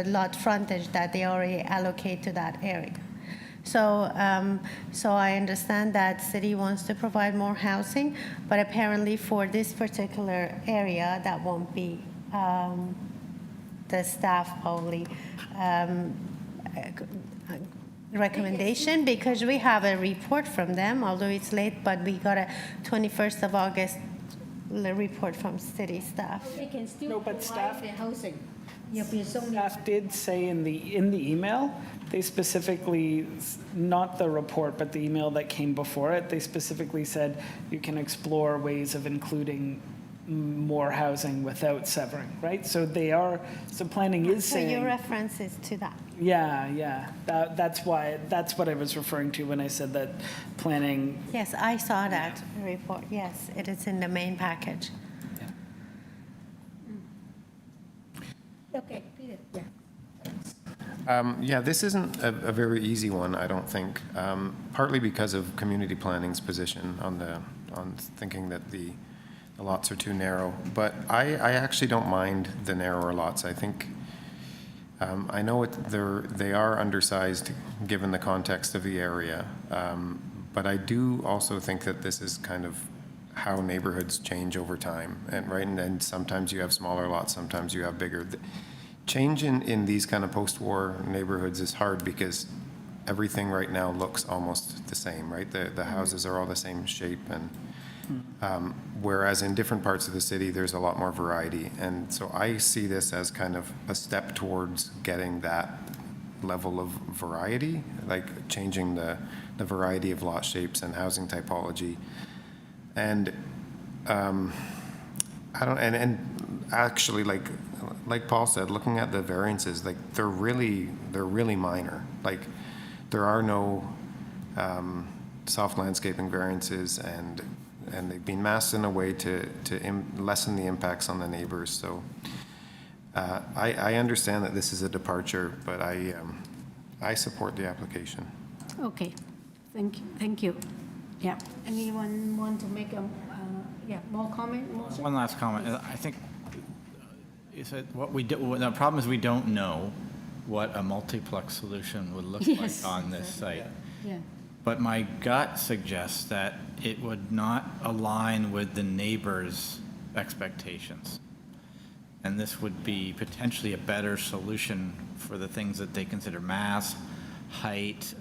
lot frontage that they already allocate to that area. So I understand that city wants to provide more housing, but apparently for this particular area, that won't be. The staff probably recommendation because we have a report from them, although it's late, but we got a 21st of August report from city staff. They can still provide the housing. Staff did say in the email, they specifically, not the report, but the email that came before it, they specifically said you can explore ways of including more housing without severing, right? So planning is saying. So your reference is to that. Yeah. That's what I was referring to when I said that planning. Yes, I saw that report. Yes, it is in the main package. Yeah. Okay, Peter. Yeah. Yeah, this isn't a very easy one, I don't think. Partly because of community planning's position on thinking that the lots are too narrow, but I actually don't mind the narrower lots. I think I know they are undersized given the context of the area, but I do also think that this is kind of how neighborhoods change over time, and sometimes you have smaller lots, sometimes you have bigger. Change in these kind of post-war neighborhoods is hard because everything right now looks almost the same, right? The houses are all the same shape and. Whereas in different parts of the city, there's a lot more variety. And so I see this as kind of a step towards getting that level of variety, like changing the variety of lot shapes and housing typology. And actually, like like Paul said, looking at the variances, like they're really minor. Like there are no soft landscaping variances, and they've been masked in a way to lessen the impacts on the neighbors. So I understand that this is a departure, but I support the application. Okay, thank you. Yeah, anyone want to make more comment? One last comment. I think is that what we do. The problem is we don't know what a multiplex solution would look Yes, like on this site. Yeah. But my gut suggests that it would not align with the neighbors' expectations. And this would be potentially a better solution for the things that they consider mass, height,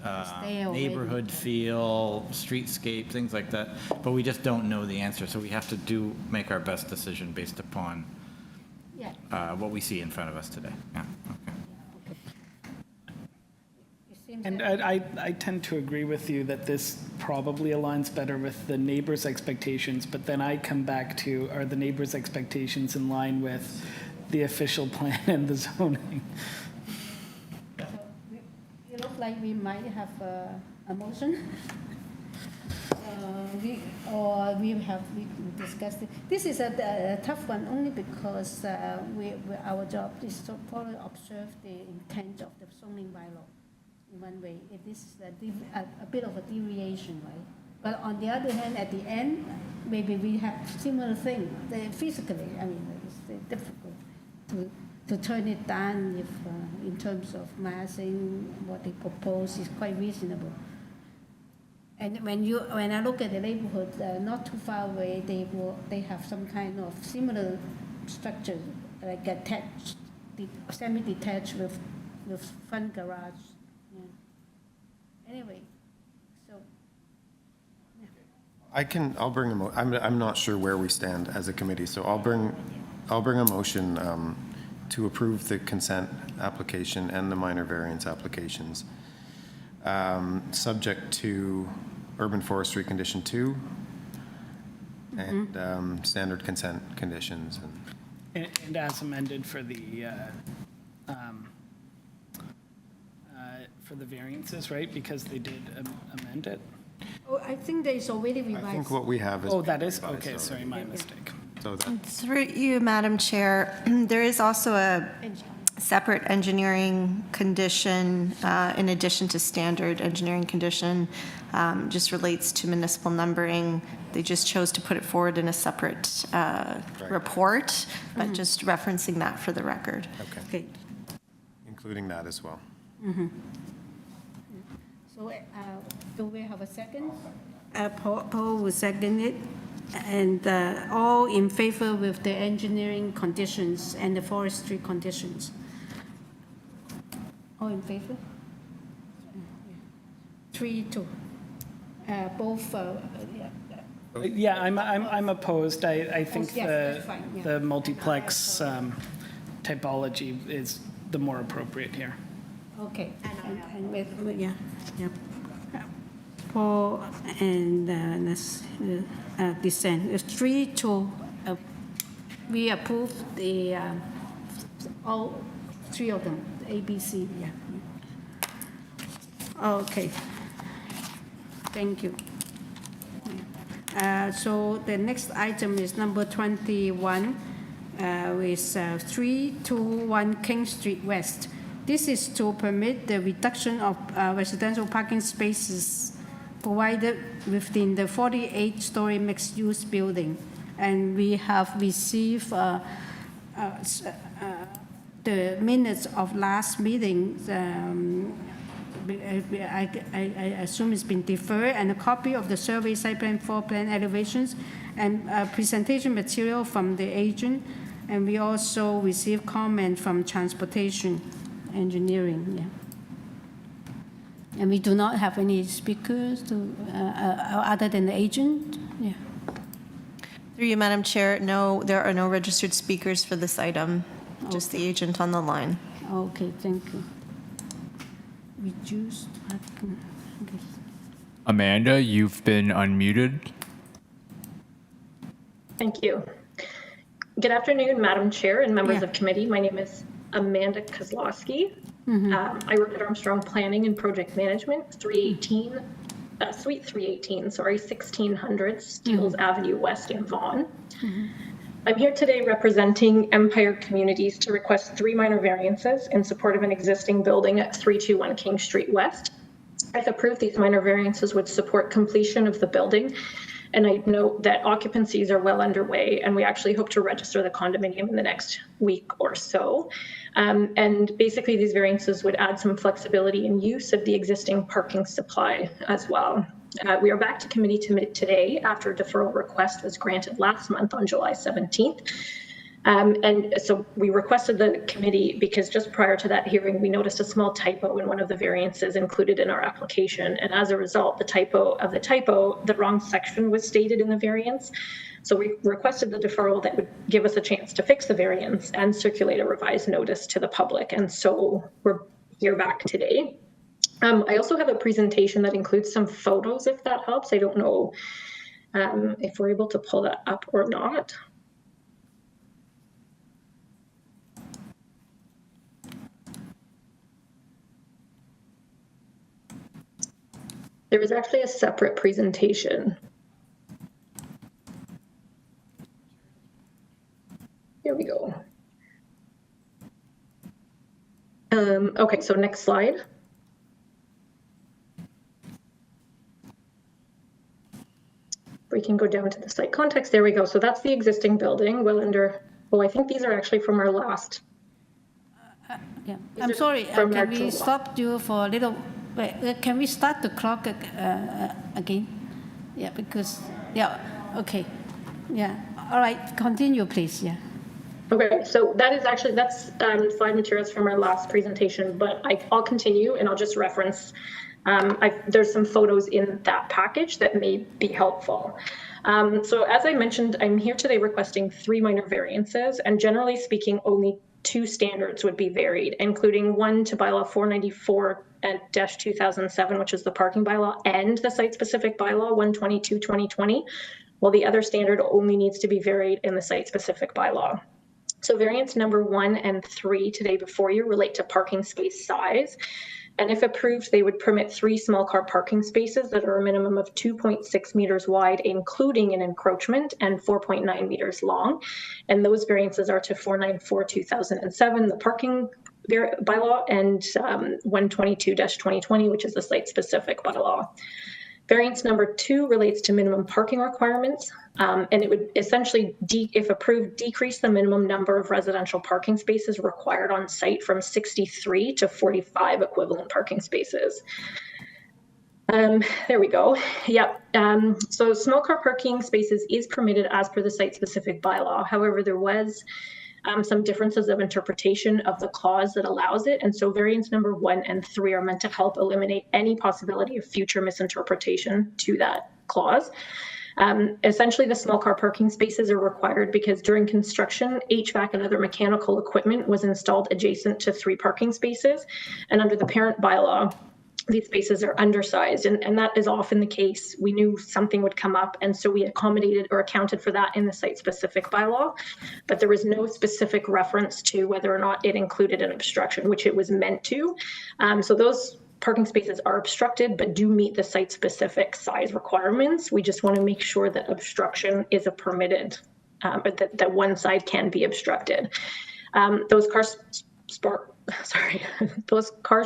neighborhood feel, streetscape, things like that. But we just don't know the answer. So we have to make our best decision based upon what we see in front of us today. Yeah. Okay. And I tend to agree with you that this probably aligns better with the neighbors' expectations, but then I come back to, are the neighbors' expectations in line with the official plan and the zoning? So it looks like we might have a motion. We discussed it. This is a tough one only because our job is to probably observe the intent of the zoning bylaw. In one way, it is a bit of a deviation, right? But on the other hand, at the end, maybe we have similar thing. Physically, I mean, it's difficult to turn it down if, in terms of massing, what they propose is quite reasonable. And when I look at the neighborhood, not too far away, they have some kind of similar structure, like attached, semi-detached with front garage. Anyway, so. Yeah. I'll bring I'm not sure where we stand as a committee, so I'll bring a motion to approve the consent application and the minor variance applications, subject to urban forestry condition 2 and standard consent conditions. And as amended for the variances, right? Because they did amend it. Oh, I think there is already revised. I think what we have is. Oh, that is, okay, sorry, my mistake. So that, Through you, Madam Chair, there is also a separate engineering condition in addition to standard engineering condition, just relates to municipal numbering. They just chose to put it forward in a separate report, but just referencing that for the record. Okay. including that as well. So do we have a second? Paul will second it. And all in favor with the engineering conditions and the forestry conditions? All in favor? 3-2. Both. Yeah, I'm opposed. I think yes, that's fine, yeah. the multiplex typology is the more appropriate here. Okay. And yeah. Paul and dissent. 3-2. We approve the all three of them. A, B, C. Yeah. Okay. Thank you. So the next item is number 21, with 321 King Street West. This is to permit the reduction of residential parking spaces provided within the 48-story mixed-use building. And we have received the minutes of last meeting. I assume it's been deferred, and a copy of the survey site plan, floor plan elevations, and presentation material from the agent. And we also received comment from transportation engineering. Yeah. And we do not have any speakers to, other than the agent. Yeah. Through you, Madam Chair, no, there are no registered speakers for this item, just the agent on the line. Okay, thank you. Reduced. Amanda, you've been unmuted. Thank you. Good afternoon, Madam Chair and members Yeah. of committee. My name is Amanda Kozlowski. I work at Armstrong Planning and Project Management, 318, Suite 318, 1600 Steeles Avenue West in Vaughan. I'm here today representing Empire Communities to request 3 minor variances in support of an existing building at 321 King Street West. If approved, these minor variances would support completion of the building. And I note that occupancies are well underway, and we actually hope to register the condominium in the next week or so. And basically, these variances would add some flexibility in use of the existing parking supply as well. We are back to committee today after a deferral request was granted last month on July 17th. And so we requested the committee because just prior to that hearing, we noticed a small typo in one of the variances included in our application. And as a result, the wrong section was stated in the variance. So we requested the deferral that would give us a chance to fix the variance and circulate a revised notice to the public. And so we're here back today. I also have a presentation that includes some photos, if that helps. I don't know if we're able to pull that up or not. There was actually a separate presentation. Here we go. Okay, so next slide. We can go down to the site context. There we go. So that's the existing building, well under, I think these are actually from our last. Yeah. I'm sorry, can we stop you for a little? Wait, can we start the clock again? Yeah, because, okay. Yeah, all right, continue, please, yeah. Okay, so that's slide materials from our last presentation, but I'll continue and I'll just reference, there's some photos in that package that may be helpful. So as I mentioned, I'm here today requesting 3 minor variances, and generally speaking, only 2 standards would be varied, including one to bylaw 494-2007, which is the parking bylaw, and the site-specific bylaw 122-2020, while the other standard only needs to be varied in the site-specific bylaw. So variance number 1 and 3 today before you relate to parking space size. And if approved, they would permit 3 small car parking spaces that are a minimum of 2.6 meters wide, including an encroachment, and 4.9 meters long. And those variances are to 494-2007, the parking bylaw, and 122-2020, which is the site-specific bylaw. Variance number 2 relates to minimum parking requirements, and it would essentially, if approved, decrease the minimum number of residential parking spaces required on site from 63 to 45 equivalent parking spaces. There we go. Yep. So small car parking spaces is permitted as per the site-specific bylaw. However, there was some differences of interpretation of the clause that allows it. And so variance number 1 and 3 are meant to help eliminate any possibility of future misinterpretation to that clause. Essentially, the small car parking spaces are required because during construction, HVAC and other mechanical equipment was installed adjacent to 3 parking spaces. And under the parent bylaw, these spaces are undersized, and that is often the case. We knew something would come up, and so we accommodated or accounted for that in the site-specific bylaw, but there was no specific reference to whether or not it included an obstruction, which it was meant to. So those parking spaces are obstructed, but do meet the site-specific size requirements. We just want to make sure that obstruction is a permitted, that one side can be obstructed. Those car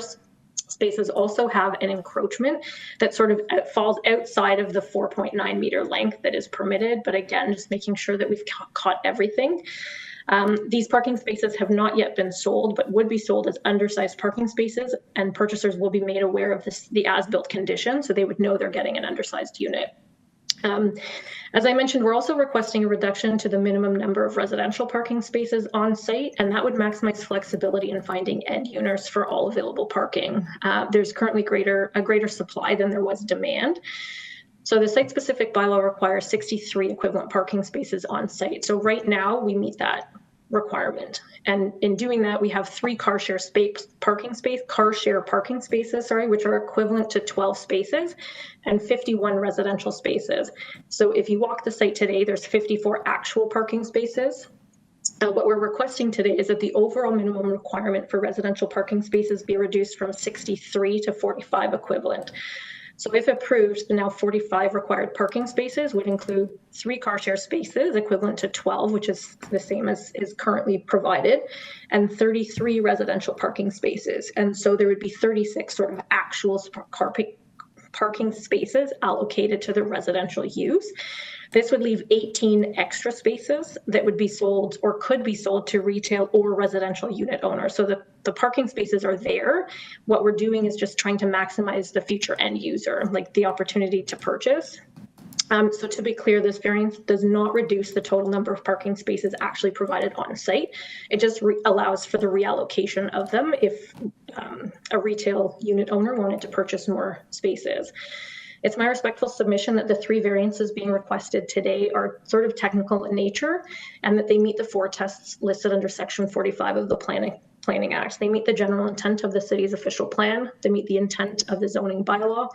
spaces also have an encroachment that sort of falls outside of the 4.9 meter length that is permitted. But again, just making sure that we've caught everything. These parking spaces have not yet been sold, but would be sold as undersized parking spaces, and purchasers will be made aware of the as-built condition, so they would know they're getting an undersized unit. As I mentioned, we're also requesting a reduction to the minimum number of residential parking spaces on site, and that would maximize flexibility in finding end users for all available parking. There's currently a greater supply than there was demand. So the site-specific bylaw requires 63 equivalent parking spaces on site. So right now we meet that requirement. And in doing that, we have 3 car share parking spaces, which are equivalent to 12 spaces, and 51 residential spaces. So if you walk the site today, there's 54 actual parking spaces. What we're requesting today is that the overall minimum requirement for residential parking spaces be reduced from 63 to 45 equivalent. So if approved, the now 45 required parking spaces would include 3 car share spaces equivalent to 12, which is the same as is currently provided, and 33 residential parking spaces. And so there would be 36 sort of actual parking spaces allocated to the residential use. This would leave 18 extra spaces that would be sold or could be sold to retail or residential unit owners. So the parking spaces are there. What we're doing is just trying to maximize the future end user, like the opportunity to purchase. So to be clear, this variance does not reduce the total number of parking spaces actually provided on site. It just allows for the reallocation of them if a retail unit owner wanted to purchase more spaces. It's my respectful submission that the 3 variances being requested today are sort of technical in nature and that they meet the 4 tests listed under Section 45 of the Planning Act. They meet the general intent of the city's official plan. They meet the intent of the zoning bylaw.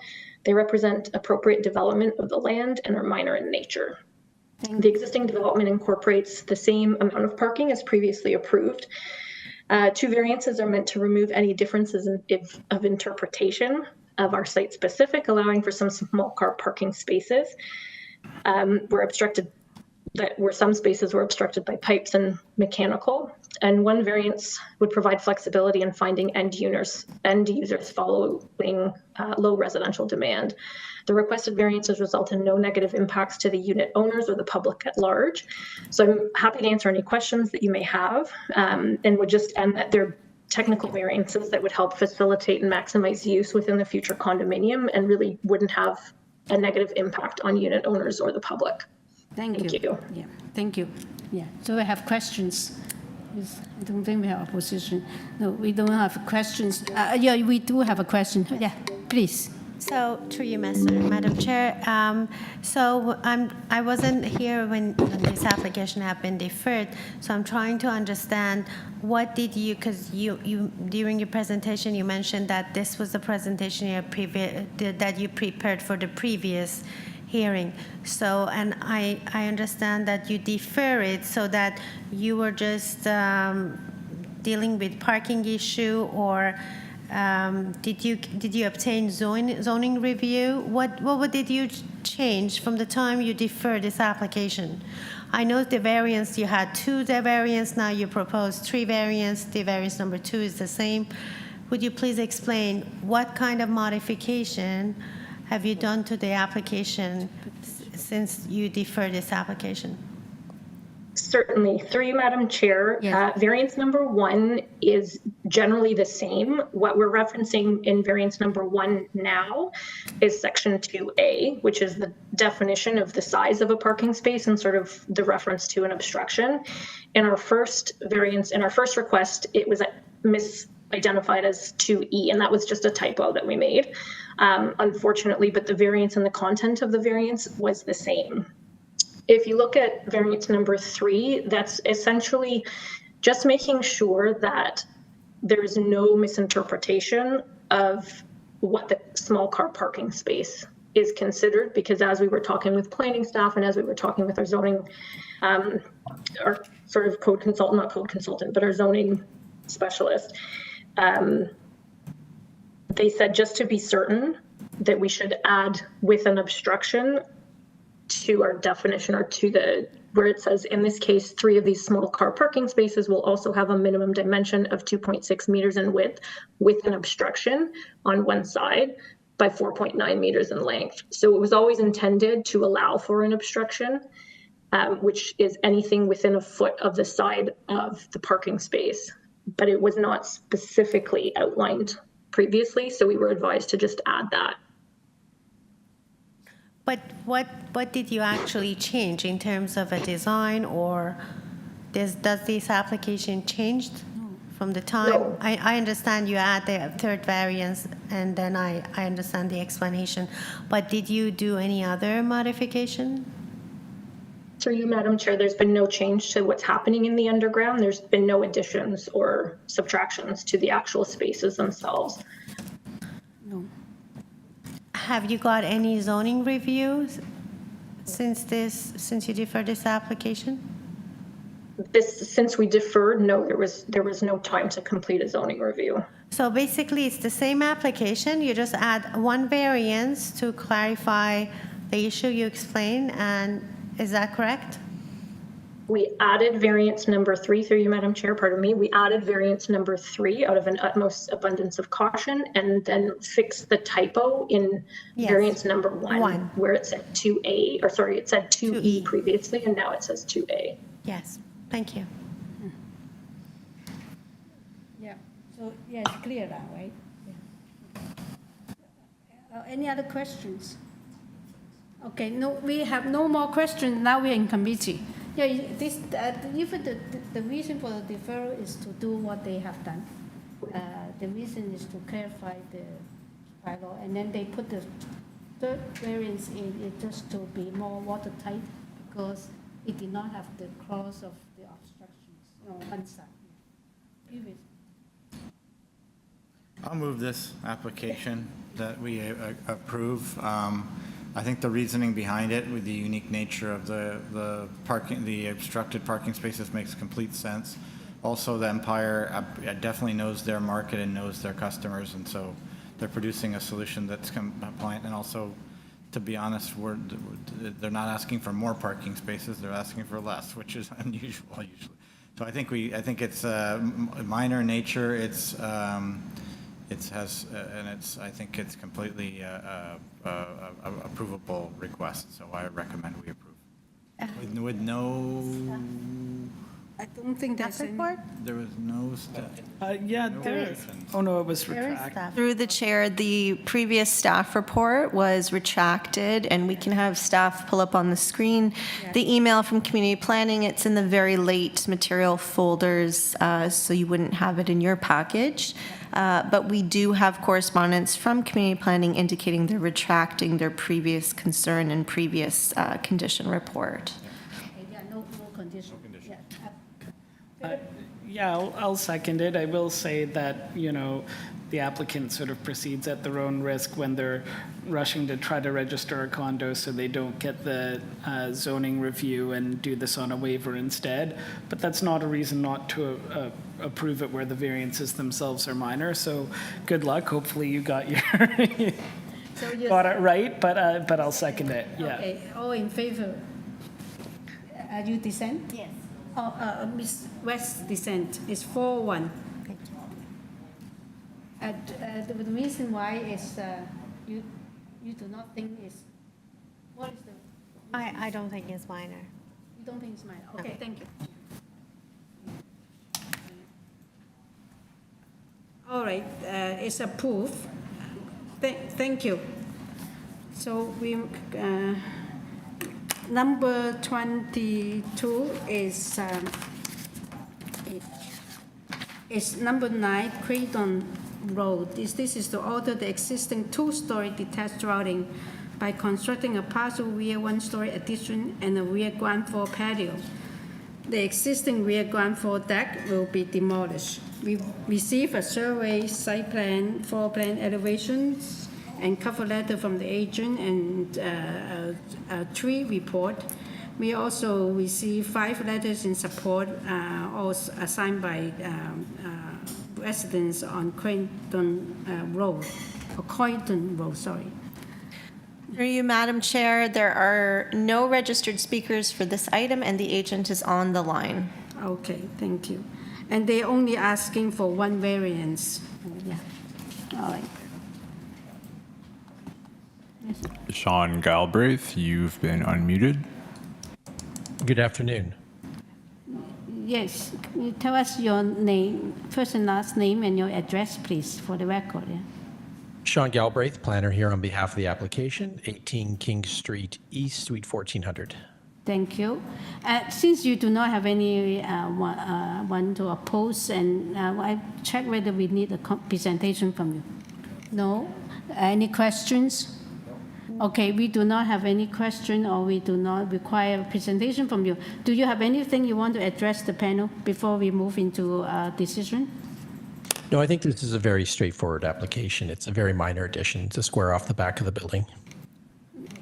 They represent appropriate development of the land and are minor in nature. The existing development incorporates the same amount of parking as previously approved. 2 variances are meant to remove any differences of interpretation of our site specific, allowing for some small car parking spaces where some spaces were obstructed by pipes and mechanical. And 1 variance would provide flexibility in finding end users following low residential demand. The requested variances result in no negative impacts to the unit owners or the public at large. So I'm happy to answer any questions that you may have, and would just end that they're technical variances that would help facilitate and maximize use within the future condominium and really wouldn't have a negative impact on unit owners or the public. Thank you. Yeah, thank you. Yeah, so we have questions. I don't think we have opposition. No, we don't have questions. Yeah, we do have a question. Yeah, please. So, through you, Madam Chair. I wasn't here when this application had been deferred, so I'm trying to understand what did you, because you during your presentation you mentioned that this was the presentation that you prepared for the previous hearing. So, and I understand that you defer it so that you were just dealing with parking issue, or did you obtain zoning review? What did you change from the time you deferred this application? I know the variance, you had 2 variance, now you propose 3 variance. The variance number 2 is the same. Would you please explain what kind of modification have you done to the application since you deferred this application? Certainly. Through you, Madam Chair, yes. Variance number 1 is generally the same. What we're referencing in variance number 1 now is section 2A, which is the definition of the size of a parking space and sort of the reference to an obstruction. In our first variance, in our first request, it was misidentified as 2E, and that was just a typo that we made, unfortunately, but the variance and the content of the variance was the same. If you look at variance number 3, that's essentially just making sure that there is no misinterpretation of what the small car parking space is considered, because as we were talking with planning staff and as we were talking with our zoning, our sort of our zoning specialist, they said just to be certain that we should add with an obstruction to our definition, or to where it says, in this case, 3 of these small car parking spaces will also have a minimum dimension of 2.6 meters in width with an obstruction on one side by 4.9 meters in length. So it was always intended to allow for an obstruction, which is anything within a foot of the side of the parking space, but it was not specifically outlined previously, so we were advised to just add that. But what did you actually change in terms of a design, or does this application changed from the time? No. I understand you add the 3rd variance, and then I understand the explanation. But did you do any other modification? Through you, Madam Chair, there's been no change to what's happening in the underground. There's been no additions or subtractions to the actual spaces themselves. No. Have you got any zoning reviews since you deferred this application? Since we deferred, no, there was no time to complete a zoning review. So basically, it's the same application, you just add one variance to clarify the issue you explained, and is that correct? We added variance number 3, through you, Madam Chair, pardon me. We added variance number 3 out of an utmost abundance of caution, and then fixed the typo in Yes. variance number 1, 1. where it said 2A, or sorry, it said 2E 2E. previously, and now it says 2A. Yes, thank you. Yeah, so, yeah, it's clear now, right? Yeah. Any other questions? Okay, no, we have no more questions, now we're in committee. Yeah, this, even the reason for the deferral is to do what they have done. The reason is to clarify the bylaw, and then they put the third variance in it just to be more watertight, because it did not have the clause of the obstructions, on one side. Previous. I'll move this application that we approve. I think the reasoning behind it, with the unique nature of the parking, the obstructed parking spaces, makes complete sense. Also, the Empire definitely knows their market and knows their customers, and so they're producing a solution that's compliant. And also, to be honest, they're not asking for more parking spaces; they're asking for less, which is unusual usually. So I think it's minor in nature. I think it's completely approvable request, so I recommend we approve. With no, I don't think that's Staff in. report? there was no staff. Yeah, No there, questions. oh no, it was There is retracted. staff. Through the chair, the previous staff report was retracted, and we can have staff pull up on the screen the email from community planning. It's in the very late material folders, so you wouldn't have it in your package. But we do have correspondence from community planning indicating they're retracting their previous concern and previous condition report. Yeah, no condition. Yeah. Yeah, I'll second it. I will say that, the applicant sort of proceeds at their own risk when they're rushing to try to register a condo so they don't get the zoning review and do this on a waiver instead. But that's not a reason not to approve it where the variances themselves are minor. So good luck. Hopefully you got your So you. got it right, but I'll second it. Yeah. Okay, all in favor? Are you dissent? Yes. Ms. West dissent is 4-1. Thank you. The reason why is you do not think is, what is the, I don't think it's minor. you don't think it's minor? Okay, thank you. All right, it's approved. Thank you. So we, number 22 is number 9, CROYDON Road. This is to alter the existing 2-story detached dwelling by constructing a partial rear 1-story addition and a rear ground floor patio. The existing rear ground floor deck will be demolished. We received a survey, site plan, floor plan elevations, and cover letter from the agent and a tree report. We also received 5 letters in support, all signed by residents on CROYDON Road, or CROYDON Road, sorry. Through you, Madam Chair, there are no registered speakers for this item, and the agent is on the line. Okay, thank you. And they're only asking for 1 variance. Yeah, all right. Sean Galbraith, you've been unmuted. Good afternoon. Yes, can you tell us your name, first and last name, and your address, please, for the record, yeah? Sean Galbraith, planner here on behalf of the application, 18 King Street East, Suite 1400. Thank you. Since you do not have any one to oppose, and I check whether we need a presentation from you. No? Any questions? Okay, we do not have any question, or we do not require a presentation from you. Do you have anything you want to address the panel before we move into a decision? No, I think this is a very straightforward application. It's a very minor addition to square off the back of the building.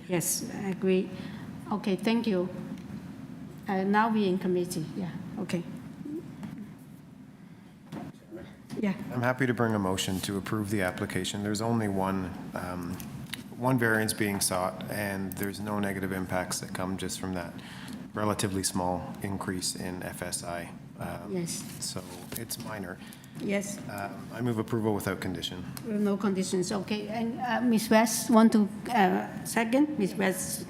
Yes, I agree. Okay, thank you. Now we're in committee, yeah. Okay. Yeah. I'm happy to bring a motion to approve the application. There's only one variance being sought, and there's no negative impacts that come just from that relatively small increase in FSI. Yes. So it's minor. Yes. I move approval without condition. No conditions, okay. And Ms. West, want to second? Ms. West,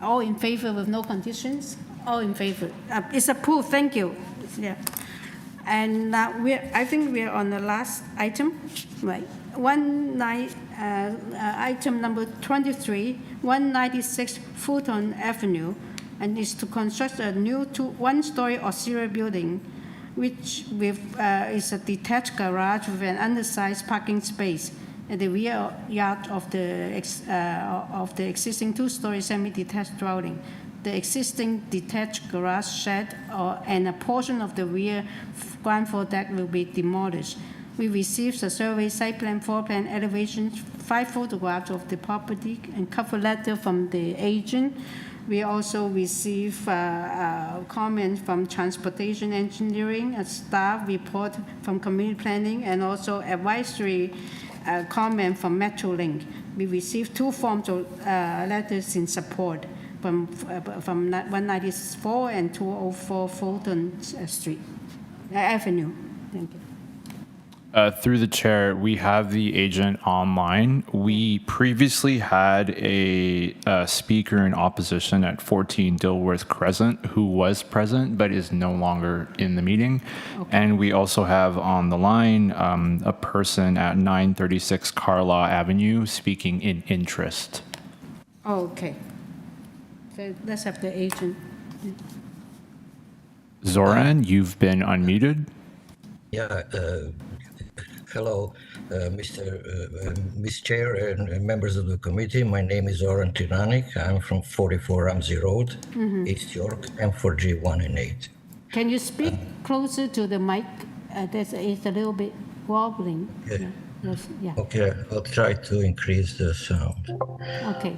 all in favor with no conditions? All in favor. It's approved, thank you. Yeah. And now I think we're on the last item, right? Item number 23, 196 Fulton Avenue, and is to construct a new one-story auxiliary building, which is a detached garage with an undersized parking space at the rear yard of the existing two-story semi-detached dwelling. The existing detached garage shed and a portion of the rear ground floor deck will be demolished. We received a survey, site plan, floor plan, elevations, 5 photographs of the property, and cover letter from the agent. We also received comments from transportation engineering, a staff report from community planning, and also advisory comment from Metrolink. We received 2 forms of letters in support from 194 and 204 Fulton Avenue. Thank you. Through the chair, we have the agent online. We previously had a speaker in opposition at 14 Dilworth Crescent who was present but is no longer in the meeting. Okay. And we also have on the line a person at 936 Carlaw Avenue speaking in interest. Oh, okay. So let's have the agent. Zoran, you've been unmuted. Yeah. Hello, Ms. Chair and members of the committee. My name is Zoran Tiranik. I'm from 44 Ramsey Road, East York, M4G 1 and 8. Can you speak closer to the mic? It's a little bit wobbling. Yeah. Yeah. Yes. Yeah. Okay, I'll try to increase the sound. Okay.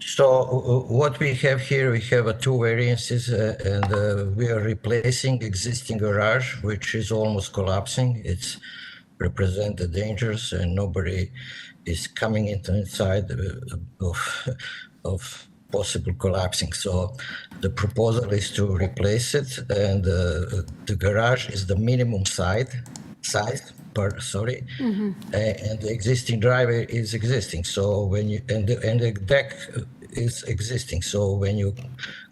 So what we have here, we have 2 variances, and we are replacing existing garage, which is almost collapsing. It's represent the dangers, and nobody is coming inside of possible collapsing. So the proposal is to replace it, and the garage is the minimum size. And the existing driveway is existing. So when you and the deck is existing. So when you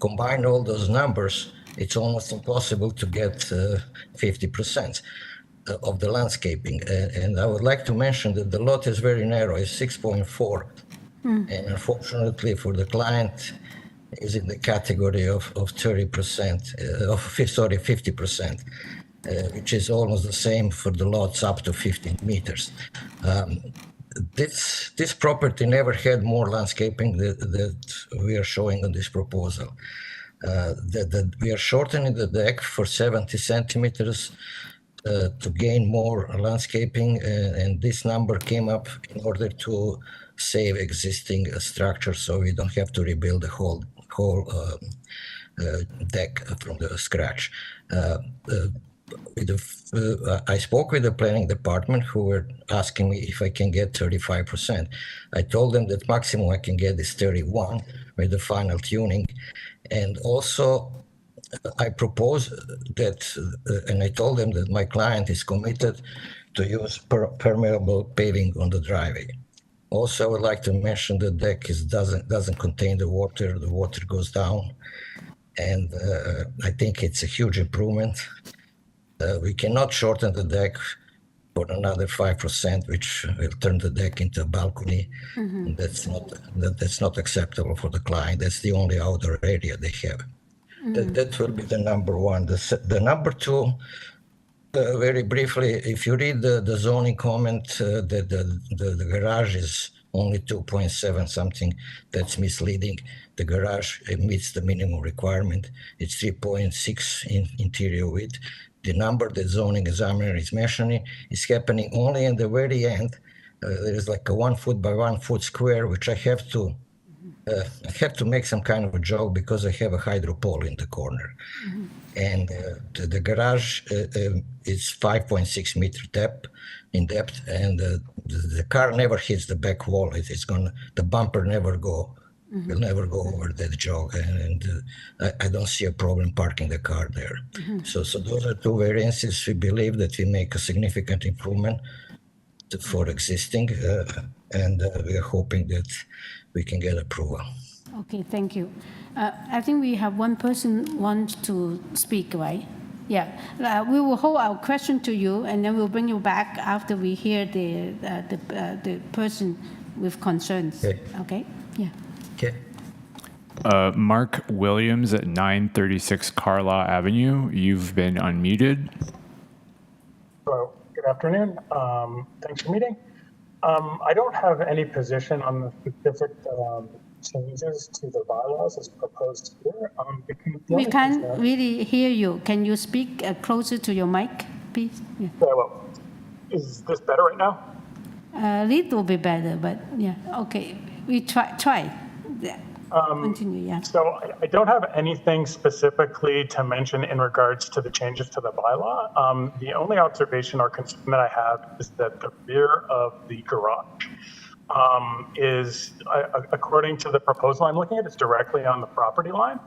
combine all those numbers, it's almost impossible to get 50% of the landscaping. And I would like to mention that the lot is very narrow. It's 6.4, and unfortunately for the client, is in the category of 30%, 50%. Which is almost the same for the lots up to 15 meters. This property never had more landscaping that we are showing on this proposal. We are shortening the deck for 70 centimeters to gain more landscaping, and this number came up in order to save existing structure, so we don't have to rebuild the whole deck from the scratch. I spoke with the planning department, who were asking me if I can get 35%. I told them that maximum I can get is 31 with the final tuning. And also I proposed that, and I told them that my client is committed to use permeable paving on the driveway. Also, I would like to mention the deck doesn't contain the water goes down. And I think it's a huge improvement. We cannot shorten the deck for another 5%, which will turn the deck into a balcony. That's not acceptable for the client. That's the only outdoor area they have. That will be the number one. The number two, very briefly, if you read the zoning comment that the garage is only 2.7 something, that's misleading. The garage meets the minimum requirement. It's 3.6 in interior width. The number that zoning examiner is mentioning is happening only in the very end. There is like a 1 foot by 1 foot square, which I have to I have to make some kind of a joke because I have a hydro pole in the corner. And the garage is 5.6 meter in depth, and the car never hits the back wall. The bumper will never go over that jog, and I don't see a problem parking the car there. So those are two variances. We believe that we make a significant improvement for existing, and we are hoping that we can get approval. Okay, thank you. I think we have one person wants to speak, right? Yeah, we will hold our question to you, and then we'll bring you back after we hear the person with concerns. Okay? Yeah. Okay. Mark Williams at 936 Carlaw Avenue. You've been unmuted. Hello, good afternoon. Thanks for meeting. I don't have any position on the specific changes to the bylaws as proposed here. We can't really hear you. Can you speak closer to your mic, please? Yeah. Well, is this better right now? A little bit better, but yeah, okay. We try. Yeah. Continue, yeah. So I don't have anything specifically to mention in regards to the changes to the bylaw. The only observation or concern that I have is that the rear of the garage is, according to the proposal I'm looking at, it's directly on the property line.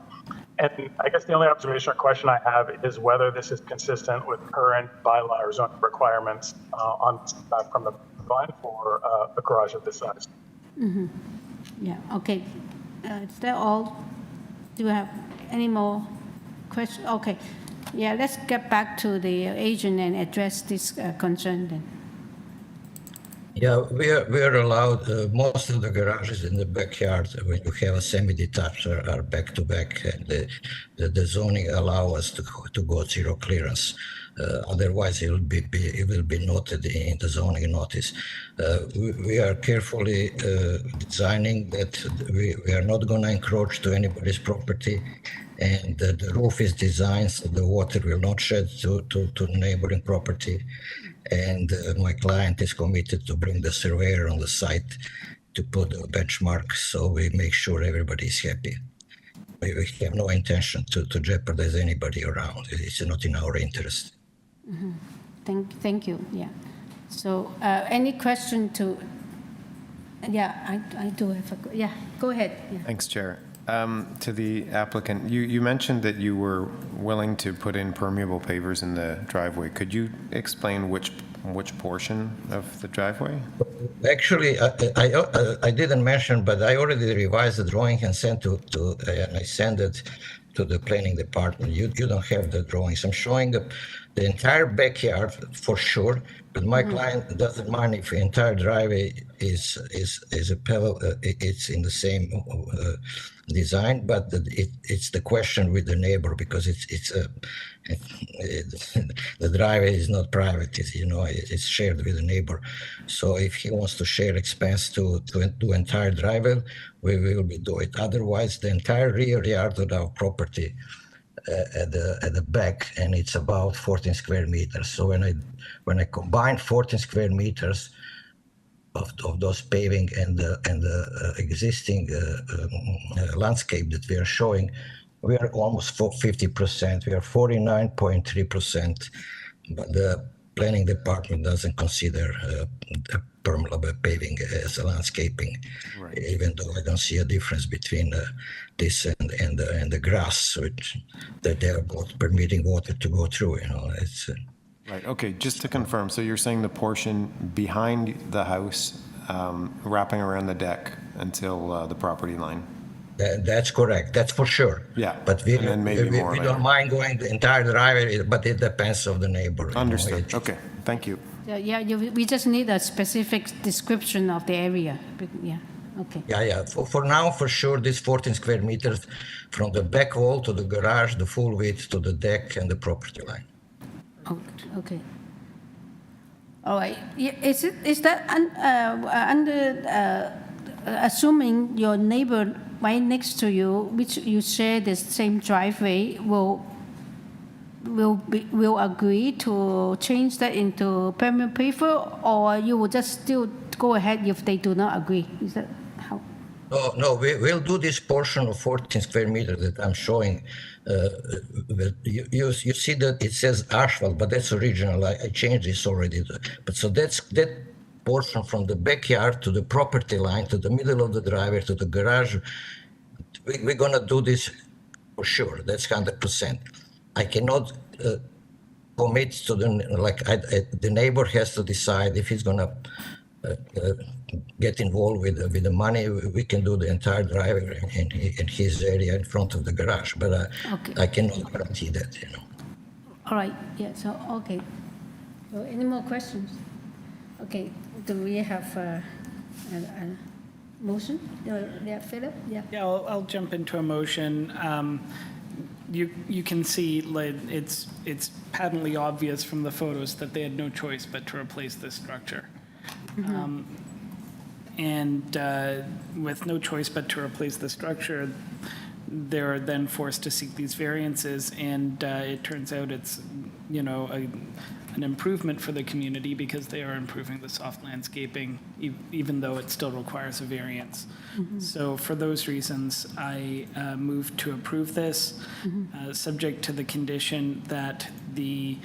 And I guess the only observation or question I have is whether this is consistent with current bylaw or zoning requirements from the line for a garage of this size. Mm-hmm. Yeah, okay. Is that all? Do you have any more questions? Okay. Yeah, let's get back to the agent and address this concern then. Yeah, we are allowed, most of the garages in the backyard, when you have a semi-detached, are back to back, and the zoning allow us to go zero clearance. Otherwise, it will be noted in the zoning notice. We are carefully designing that we are not going to encroach to anybody's property, and the roof is designed so the water will not shed to neighboring property. And my client is committed to bring the surveyor on the site to put the benchmark, so we make sure everybody is happy. We have no intention to jeopardize anybody around. It's not in our interest. Mm-hmm. Thank you. Yeah. So, any question to? Yeah, I do have a. Yeah, go ahead. Yeah. Thanks, Chair. To the applicant, you mentioned that you were willing to put in permeable pavers in the driveway. Could you explain which portion of the driveway? Actually, I didn't mention, but I already revised the drawing and sent and I sent it to the planning department. You don't have the drawings. I'm showing the entire backyard for sure, but my client doesn't mind if the entire driveway is a pebble. It's in the same design, but it's the question with the neighbor, because the driveway is not private. It's shared with the neighbor. So if he wants to share expense to do entire driveway, we will do it. Otherwise, the entire rear yard of our property at the back, and it's about 14 square meters. So when I combine 14 square meters of those paving and the existing landscape that we are showing, we are almost 50%. We are 49.3%, but the planning department doesn't consider permeable paving as a landscaping, right. Even though I don't see a difference between this and the grass, which that they are both permitting water to go through. It's. Right. Okay. Just to confirm, so you're saying the portion behind the house, wrapping around the deck until the property line? That's correct. That's for sure. Yeah. But we don't mind going the entire driveway, but it depends on the neighbor. Understood. Okay. Thank you. Yeah. We just need a specific description of the area. Yeah. Okay. Yeah. For now, for sure, this 14 square meters from the back wall to the garage, the full width to the deck and the property line. Okay. All right. Is that under assuming your neighbor right next to you, which you share the same driveway, will agree to change that into permeable paver, or you will just still go ahead if they do not agree? Is that how? No, we'll do this portion of 14 square meters that I'm showing. You see that it says asphalt, but that's original. I changed this already. But so that portion from the backyard to the property line, to the middle of the driveway, to the garage, we're gonna do this for sure. That's 100%. I cannot commit to the neighbor has to decide if he's gonna get involved with the money. We can do the entire driveway in his area in front of the garage, but Okay. I cannot guarantee that, you know. All right, yeah, so, okay. So any more questions? Okay, do we have a motion? Yeah, Philip? Yeah. Yeah, I'll jump into a motion. You can see like it's patently obvious from the photos that they had no choice but to replace this structure. And with no choice but to replace the structure, they're then forced to seek these variances, and it turns out it's, you know, an improvement for the community because they are improving the soft landscaping, even though it still requires a variance. So for those reasons, I move to approve this, subject to the condition that the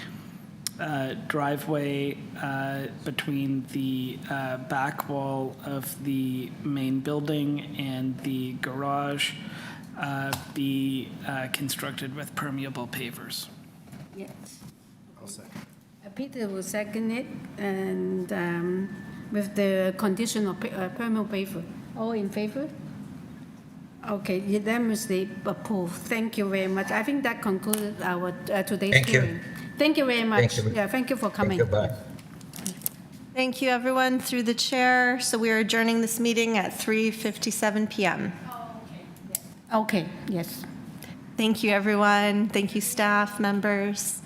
driveway between the back wall of the main building and the garage be constructed with permeable pavers. Yes. Peter will second it, and with the condition of permeable paver. All in favor? Okay, unanimously approved. Thank you very much. I think that concluded our today's Thank you. hearing. Thank you very much. Thank you. Yeah, thank you for coming. Thank you, bye. Thank you, everyone, through the chair. So we are adjourning this meeting at 3:57 p.m. Okay, yes. Thank you, everyone. Thank you, staff members.